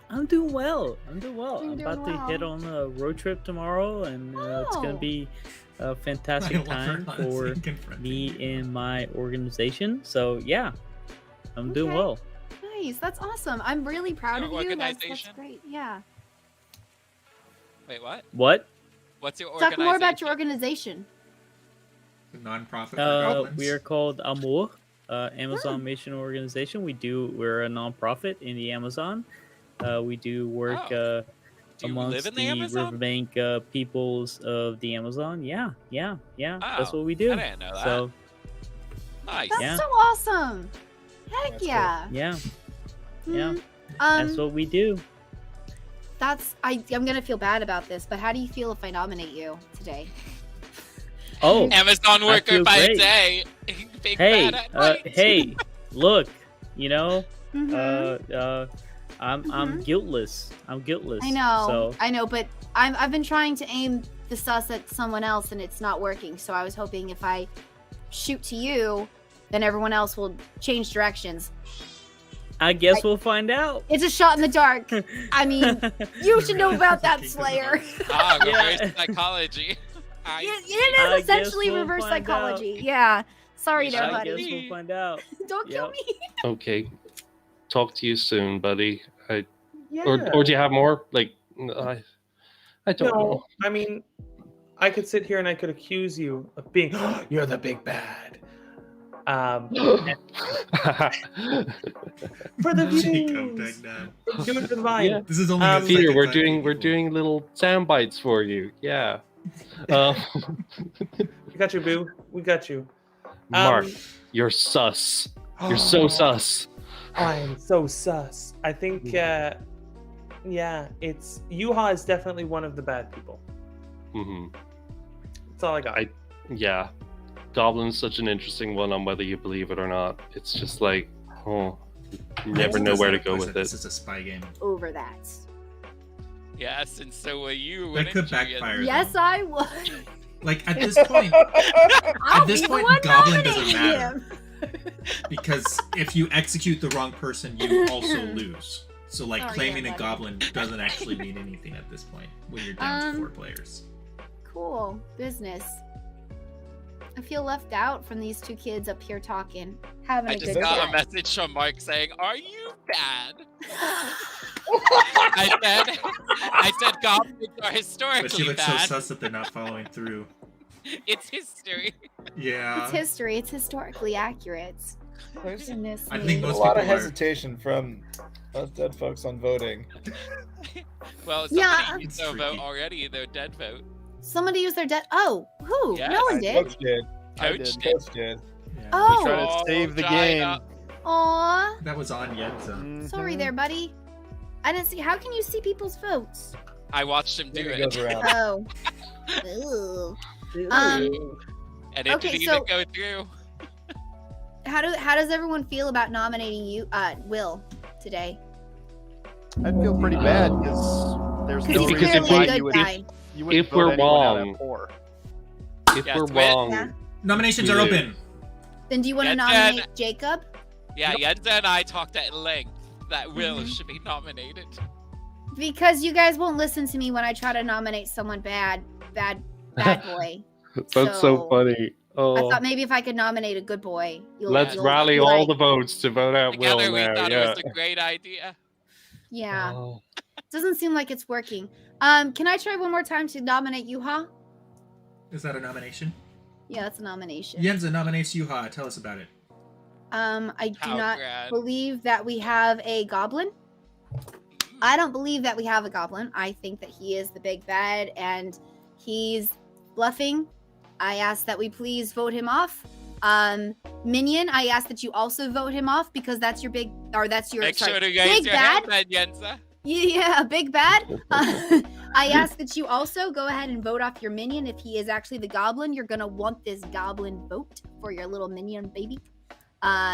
I'm doing well. I'm Doing about to well. head on a road trip tomorrow, and it's gonna Oh. be a I fantastic love her time honestly for confronting me you. and my organization. So yeah, I'm doing Okay. well. Nice, that's awesome. I'm really proud Your of you. That's organization? great. Yeah. Wait, what? What? What's your Talk organization? more about your organization. The non-profit for goblins. We are called Amor, Amazon Mission Organization. We're a nonprofit in the Amazon. We do work Oh. amongst live in the Amazon? riverbank peoples of the Amazon. Yeah. That's Oh, what we do. I didn't know that. So Nice. That's Yeah. so awesome. Heck That's yeah. yeah, Hmm. that's what we do. I'm gonna feel bad about this, but how do you feel if I nominate you today? Oh, Amazon worker feel by great. day. Big hey, bad at night. hey, look, you know, Mhm. I'm guiltless. I'm guiltless. I know, So but I've been trying to aim the sus at someone else, and it's not working. So I was hoping if I shoot to you, then everyone else will change directions. I guess we'll find out. It's a shot in the dark. I mean, you should know about that, Slayer. Ah, reverse Yeah. psychology. It I is guess essentially we'll reverse find psychology. Yeah. Sorry there, I guess buddy. we'll find out. Don't kill Yep. me. Okay. Talk to you soon, buddy. Yeah. Or do you have more? Like, I don't know. No, I mean, I could sit here and I could accuse you of being, you're the big bad. For the Jacob, views. dang damn. Do it for the vine. Yeah. This is only the Peter, second we're time doing little sound bites for you. Yeah. We got you, boo. We got you. Mark, you're sus. You're so sus. I am so sus. I think, it's Yuha is definitely one of the bad people. Hmm. That's all I got. Yeah. Goblin's such an interesting one on whether you believe it or not. It's just like, you never know where to go with This it. is a spy game. Over that. Yes, and so were you. That wouldn't could you? backfire. Yes, I would. Like at this point, I'll this be the point, one Goblin doesn't nominating matter. him. because if you execute the wrong person, you also lose. So like Oh, yeah, claiming a buddy. goblin doesn't actually mean anything at this point when you're down to 4 players. Cool business. I feel left out from these two kids up here talking, having I a just good got a time. message from Mark saying, "Are you bad?" I said goblins are But she historically looks so bad. sus that they're not following through. It's history. Yeah. It's history. It's historically accurate. Goodness I me. think A most lot of people are. hesitation from us dead folks on voting. Well, somebody Yeah. used their vote already. Their dead vote. Somebody used their debt. Oh, who? Yes. No one did. Coach did. Coach did. did. Coach did. Yeah. Oh. Trying to save the Giant game. up. Aw. That was on Yenza. Mm-hmm. Sorry there, buddy. I didn't see. How can you see people's votes? I watched him do Then it it, goes around. Oh. Ooh. Um, and it Okay, didn't so- even go through. How does everyone feel about nominating you, Will, today? I'd feel pretty bad because there's Because no he's because reason if clearly we- a why good you would. guy. You wouldn't if vote we're anyone out at wrong- 4. If Yes, we're Twit. wrong, Yeah. Nominations are Yeah. open. Then do you want to Yeah, nominate Jen. Jacob? Yeah, Yenza and I talked at length that Will Mhm. should be nominated. Because you guys won't listen to me when I try to nominate someone bad boy. that's so funny. I Oh, thought maybe if I could nominate a good boy, let's you'll rally be all like, the votes to vote out Will Together, we now. thought Yeah. it was a great idea. Yeah, Oh. doesn't seem like it's working. Can I try one more time to nominate Yuha? Is that a nomination? Yeah, that's a nomination. Yenza nominates Yuha. Tell us about it. I do How not grand. believe that we have a goblin. I don't believe that we have a goblin. I think that he is the big bad and he's bluffing. I ask that we please vote him off. Minion, I ask that you also vote him off because that's your big, or that's your Make sorry, sure to raise big your bad. hand, then, Yenza. Yeah, big bad. I ask that you also go ahead and vote off your minion. If he is actually the goblin, you're gonna want this goblin vote for your little minion baby.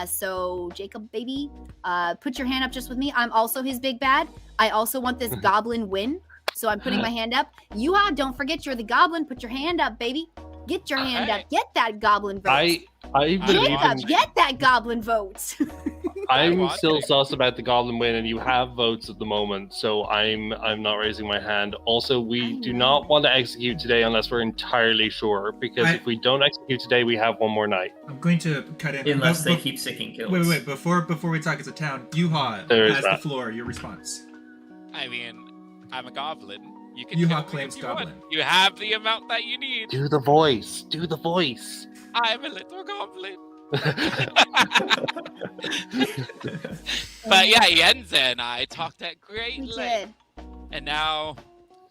So Jacob baby, put your hand up just with me. I'm also his big bad. I also want this goblin win. So I'm putting my hand up. Yuha, don't forget you're the goblin. Put your hand up, baby. Get your hand Alright. up. Get that goblin vote. I believe Jacob, in, get that goblin vote. I'm watching. still sus about the Goblin win, and you have votes at the moment, so I'm not raising my hand. Also, we do not want to execute today unless we're entirely sure, because if we don't execute today, we have one more night. I'm going to cut in. Unless they keep sicking kills. Wait. Before we talk as a town, Yuha There is has the that. floor. Your response. I mean, I'm a goblin. You can Yuha kill me claims if you want. goblin. You have the amount that you need. Do the voice. Do the voice. I'm a little goblin. But yeah, Yenza and I talked at great We length. did. And now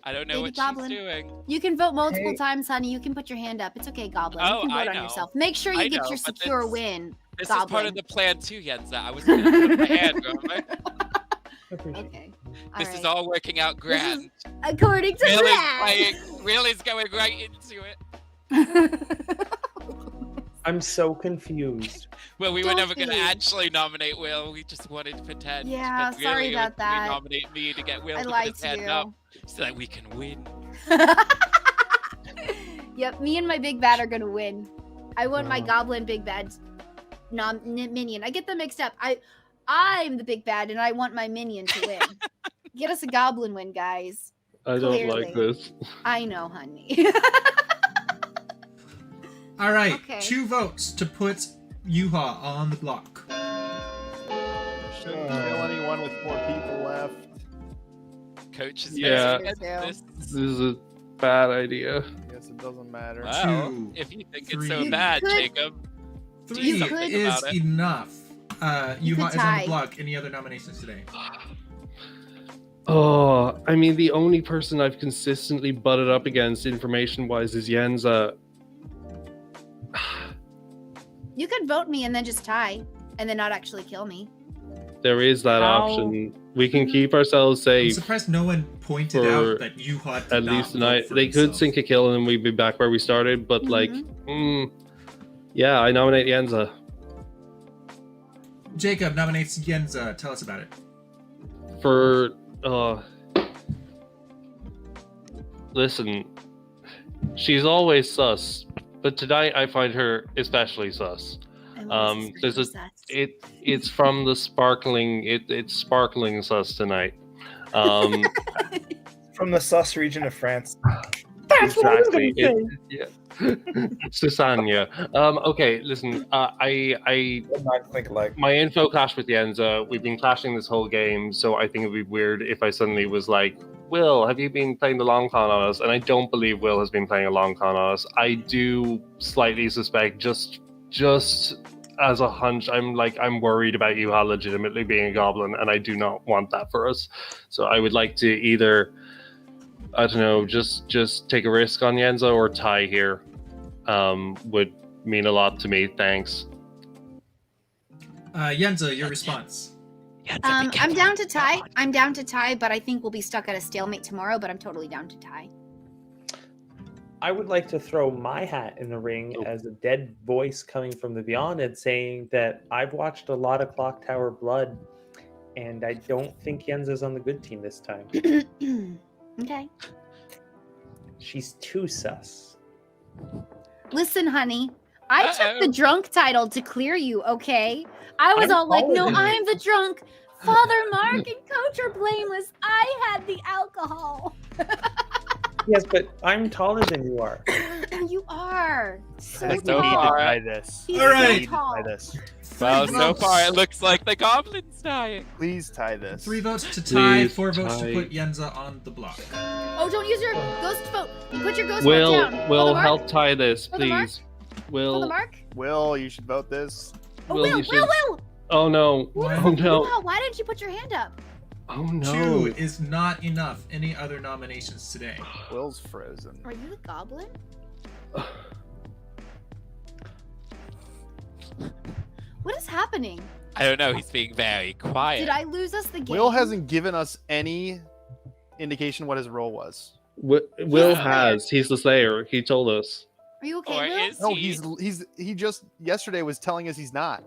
I don't know Baby what Goblin. she's doing. You can vote multiple times, honey. You can put your hand up. It's okay, Goblin. You can vote on yourself. Make sure you get your secure win. This Goblin. is part of the plan too, Yenza. I was going to put my hand on Okay. This is all working out grand. According to plan. Really's going right into it. I'm so confused. Well, we were never going to actually nominate Will. We just wanted to pretend. Yeah, but sorry really, about that. We nominate me to get Will I to put lied his to hand you. up so that we can win. Yep, me and my big bad are gonna win. I want my goblin big bad minion. I get them mixed up. I'm the big bad and I want my minion to win. Get us a goblin win, guys. I don't like this. I know, honey. All right, Okay. 2 votes to put Yuha on the block. Shouldn't kill anyone with 4 people left. Coach is This is a bad idea. I guess it doesn't matter. Wow. 2, If you think 3. it's so bad, Jacob, 3 do something is about it. enough. Yuha is on tie. the block. Any other nominations today? Oh, I mean, the only person I've consistently butted up against information-wise is Yenza. You could vote me and then just tie, and then not actually kill me. There is that option. We can keep ourselves I'm safe surprised no one pointed for out that Yuha did at not least vote tonight. for They could himself. sink a kill and then we'd be back where we started, but yeah, I nominate Yenza. Jacob nominates Yenza. Tell us about it. For listen, she's always sus, but tonight I find her especially sus. It's from the sparkling. It's sparkling sus tonight. From the sus region of France. That's exactly. what I was Susanna. Okay, listen. I not think like my info clash with Yenza. We've been clashing this whole game, so I think it'd be weird if I suddenly was like, Will, have you been playing the long con on us? And I don't believe Will has been playing a long con on us. I do slightly suspect, just as a hunch, I'm worried about Yuha legitimately being a goblin, and I do not want that for us. So I would like to either, I don't know, just take a risk on Yenza or tie here. Would mean a lot to me. Thanks. Yenza, your response. I'm down to tie. I'm down to tie, but I think we'll be stuck at a stalemate tomorrow. But I'm totally down to tie. I would like to throw my hat in the ring as a dead voice coming from the beyond and saying that I've watched a lot of Clocktower Blood, and I don't think Yenza's on the good team this time. Okay. She's too sus. Listen, honey. I took the drunk title to clear you, okay? I was all like, no, I'm the drunk. Father Mark and Coach are blameless. I had the alcohol. Yes, but I'm taller than you are. You are. So I think we tall. need to try this. He's All right. so tall. Tie this. Well, so far it looks like the goblin's dying. Please tie this. 3 votes to tie, Please 4 votes to tie. put Yenza on the block. Oh, don't use your ghost vote. Put your ghost Will, vote down. Will, Pull the mark. help tie this, Pull the mark. please. Pull the Will, mark. Will, you should vote this. Oh, Will, Will, you should. Will. Oh no! Oh no! Wow, why didn't you put your hand up? Oh no! 2 is not enough. Any other nominations today? Will's frozen. Are you the goblin? What is happening? I don't know. He's being very quiet. Did I lose us the game? Will hasn't given us any indication what his role was. Will has. He's the Slayer. He told us. Are you okay, Or Will? is No, he? he just yesterday was telling us he's not.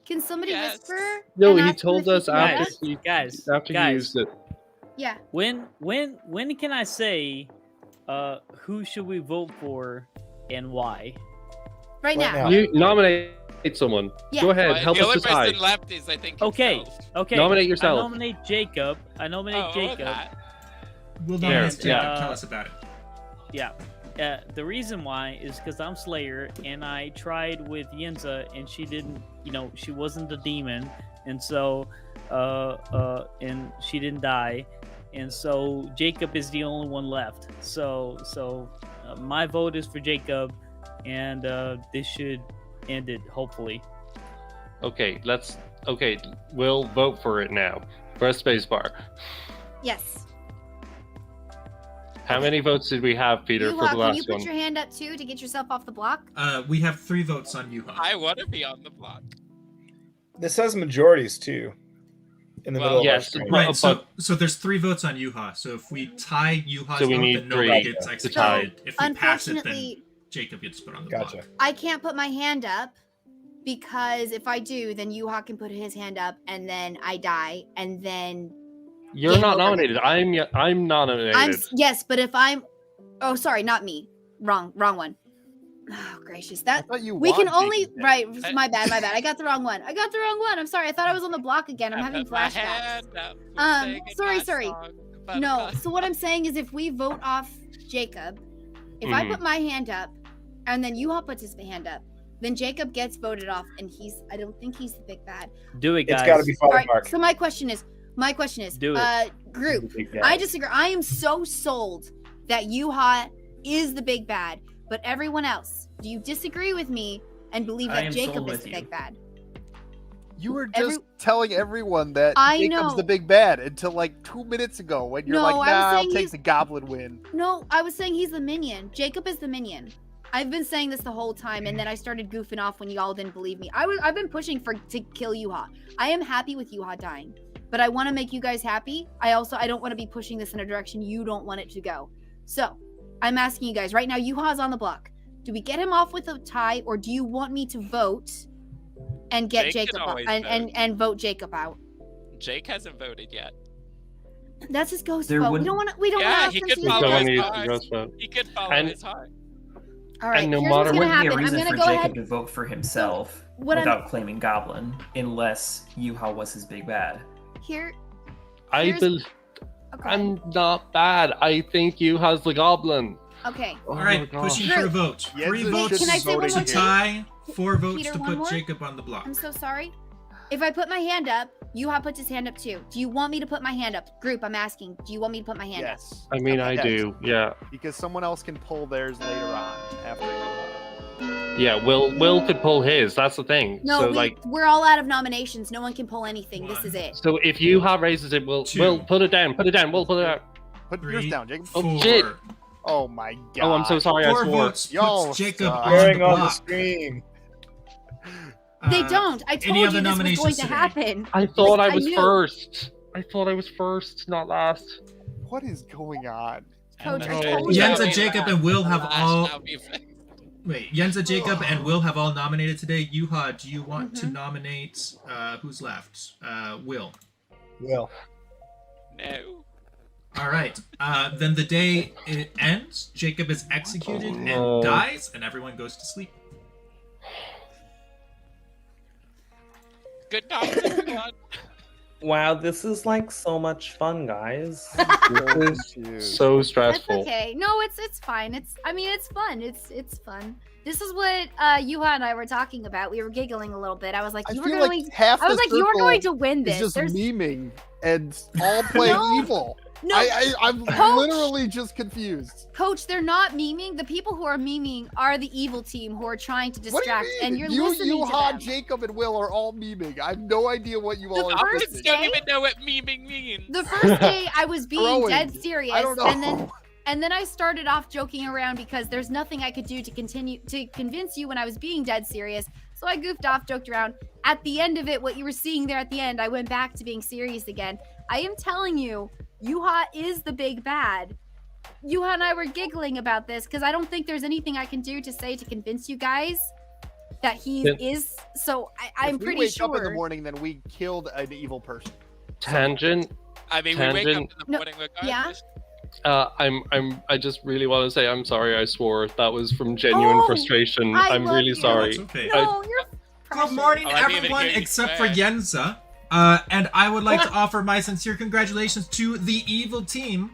Can somebody Yes. whisper? No, and he ask him told if he us can after rest? he Guys, used it. Yeah. When can I say who should we vote for and why? Right now. now. You nominate someone. Yeah. Go ahead. Well, Help the us only decide. person left is, I think, Okay. himself. Okay. Nominate I yourself. nominate Jacob. Jacob. We'll There. nominate Jacob. Yeah. Tell us about it. Yeah. The reason why is because I'm Slayer, and I tried with Yenza, and she didn't. She wasn't a demon, and so, and she didn't die, and so Jacob is the only one left. So my vote is for Jacob, and this should end it hopefully. Okay, we'll vote for it now. Press spacebar. Yes. How many votes did we have, Peter, for the Can you last put one? your hand up too to get yourself off the block? We have 3 votes on Yuha. I want to be on the block. This has majorities too. In the middle of our screen. Right, so there's 3 votes on Yuha. So if we tie Yuha's So we vote, need then nobody 3 gets to executed. tie. If we pass it, then Unfortunately, Jacob gets put on the block. I can't put my hand up because if I do, then Yuha can put his hand up, and then I die, and then You're game not over. nominated. I'm nominated. Yes, but if I'm, oh sorry, not me. Wrong one. Oh gracious, that we can only right. My bad. I got the wrong one. I'm sorry. I thought I was on the block again. I'm having flashbacks. Sorry. No. So what I'm saying is, if we vote off Jacob, if I put my hand up, and then Yuha puts his hand up, then Jacob gets voted off, and I don't think he's the big bad. Do it, guys. It's got to be Father All right, Mark. so my question is, Do it. group, I disagree. I am so sold that Yuha is the big bad, but everyone else, do you disagree with me and believe that Jacob is the big bad? You were just telling everyone that I Jacob's know. the big bad until like 2 minutes ago when you're No, like, I was nah, I'll saying take he's- the goblin win. No, I was saying he's the minion. Jacob is the minion. I've been saying this the whole time, and then I started goofing off when y'all didn't believe me. I've been pushing to kill Yuha. I am happy with Yuha dying, but I want to make you guys happy. I don't want to be pushing this in a direction you don't want it to go. So I'm asking you guys right now. Yuha's on the block. Do we get him off with a tie, or do you want me to vote and get Jake Jacob can always and vote Jacob out? Jake hasn't voted yet. That's his ghost There vote. would- We don't want to. Yeah, he could follow Someone his needs heart. to ghost vote. He could follow And- his heart. All right. And no Here's what's matter gonna what- Wouldn't be a happen. I'm reason gonna for go Jacob ahead. to vote for himself What I'm- without claiming Goblin, unless Yuha was his big bad. Here. I'm Okay. not bad. I think you has the goblin. Okay. Oh All right, my gosh. pushing for a vote. Yes, 3 it votes Can I say one to more thing? tie, 4 votes Peter, to one put more? Jacob on the block. I'm so sorry. If I put my hand up, Yuha puts his hand up too. Do you want me to put my hand up? Group, I'm asking. Do you want me to put my hand up? Yes. I mean, I Yes. do. Yeah. Because someone else can pull theirs later on after you. Yeah. Will could pull his. That's the thing. No, so like, we're all out of nominations. No one can pull anything. This is it. so if you have raises it, we'll 2. put it down. Put it down. We'll put it out. Put 3, yours down, Jacob. Oh, 4. shit. Oh my god. Oh, I'm so sorry. I 4 swore. votes Y'all puts Jacob suck. on the Appearing on the block. screen. They don't. I told any you other this was going nominations to today? happen. I thought Like, I was knew. first. I thought I was first, not last. What is going on? Coach, I No. told you. Yenza, Jacob, and Will have all. Now we've- Wait, Yenza, Jacob, and Will have all nominated today. Yuha, do you want to Mhm. nominate? Who's left? Will. Will. No. All right. Then the day it ends. Jacob is executed Oh, no. and dies, and everyone goes to sleep. Good night, everyone. Wow, this is like so much fun, guys. This is so That's stressful. okay. No, it's fine. It's fun. It's fun. This is what Yuha and I were talking about. We were giggling a little bit. I was like, I you were feel going. like half I was the like, you are circle going to win is this. just There's memeing and all playing No. evil. no I'm Coach. literally just confused. Coach, they're not memeing. The people who are memeing are the evil team who are trying to What do distract, you mean? and you're you, listening to Yuha, them. Jacob, and Will are all memeing. I have no idea what you all are first thinking. Don't day- even know what memeing means. The first day I was being Throwing. dead serious, I don't know. and then I started off joking around because there's nothing I could do to continue to convince you when I was being dead serious. So I goofed off, joked around. At the end of it, what you were seeing there at the end, I went back to being serious again. I am telling you, Yuha is the big bad. Yuha and I were giggling about this because I don't think there's anything I can do to say to convince you guys that he Then- is. So I'm If we pretty wake sure. up in the morning, then we killed an evil person. Tangent. I mean, we wake up in Tangent. the morning regardless. I just really want to say I'm sorry. I swore. That was from genuine Oh, frustration. I I'm love really you. sorry. That's okay. No, you're. Good precious. morning, Oh, I didn't even everyone, hear you except swear. for Yenza. And I would like to offer my sincere congratulations to the evil team,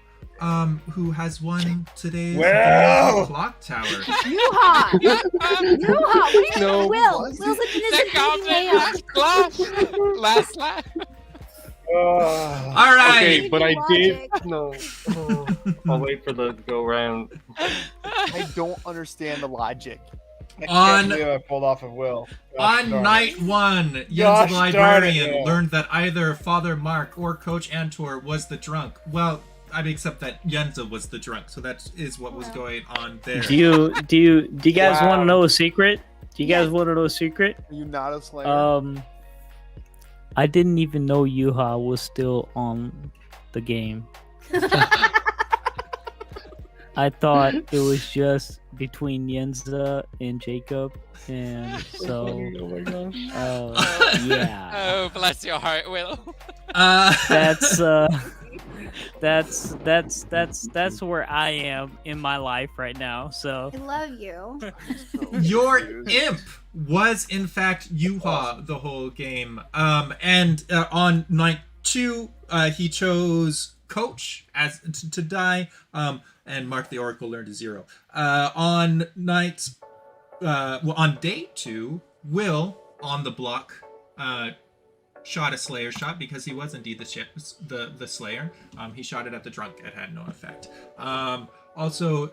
who has won today's Wow. Clock Tower. Yuha! Yuha! What do you mean, No, Will? was Will's like The innocent goblin chaos. was last lap. Oh. All right. Okay, but I did. Logic. No. Oh, I'll wait for the go round. I don't understand the logic. I On- can't believe I pulled off of Will. Gosh On darn it. night 1, Yenza Gosh the darn it, Librarian Will. learned that either Father Mark or Coach Antor was the drunk. Well, except that Yenza was the drunk, so that is what was going on there. Do you guys want to know a secret? Do you guys want to know a secret? Are you not a Slayer? I didn't even know Yuha was still on the game. I thought it was just between Yenza and Jacob, and so. Oh my gosh. Yeah. Oh, bless your heart, Will. That's where I am in my life right now. So I love you. Your imp was in fact Yuha the whole game. And on night 2, he chose Coach as to die. And Mark the Oracle learned a 0. On day 2, Will on the block shot a Slayer shot because he was indeed the Slayer. He shot it at the drunk. It had no effect. Also,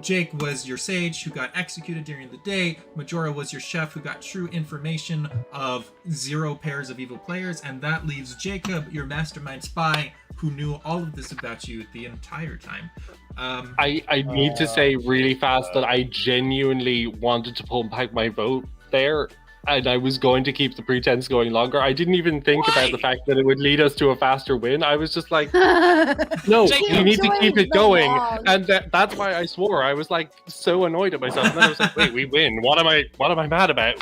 Jake was your sage who got executed during the day. Majora was your chef who got true information of 0 pairs of evil players. And that leaves Jacob, your mastermind spy, who knew all of this about you the entire time. I need to say really fast that I genuinely wanted to pull back my vote there. And I was going to keep the pretense going longer. I didn't even think about the fact that it would lead us to a faster win. I was just like, no, we need to keep it going. And that's why I swore. I was like so annoyed at myself. And then I was like, wait, we win. What am I mad about?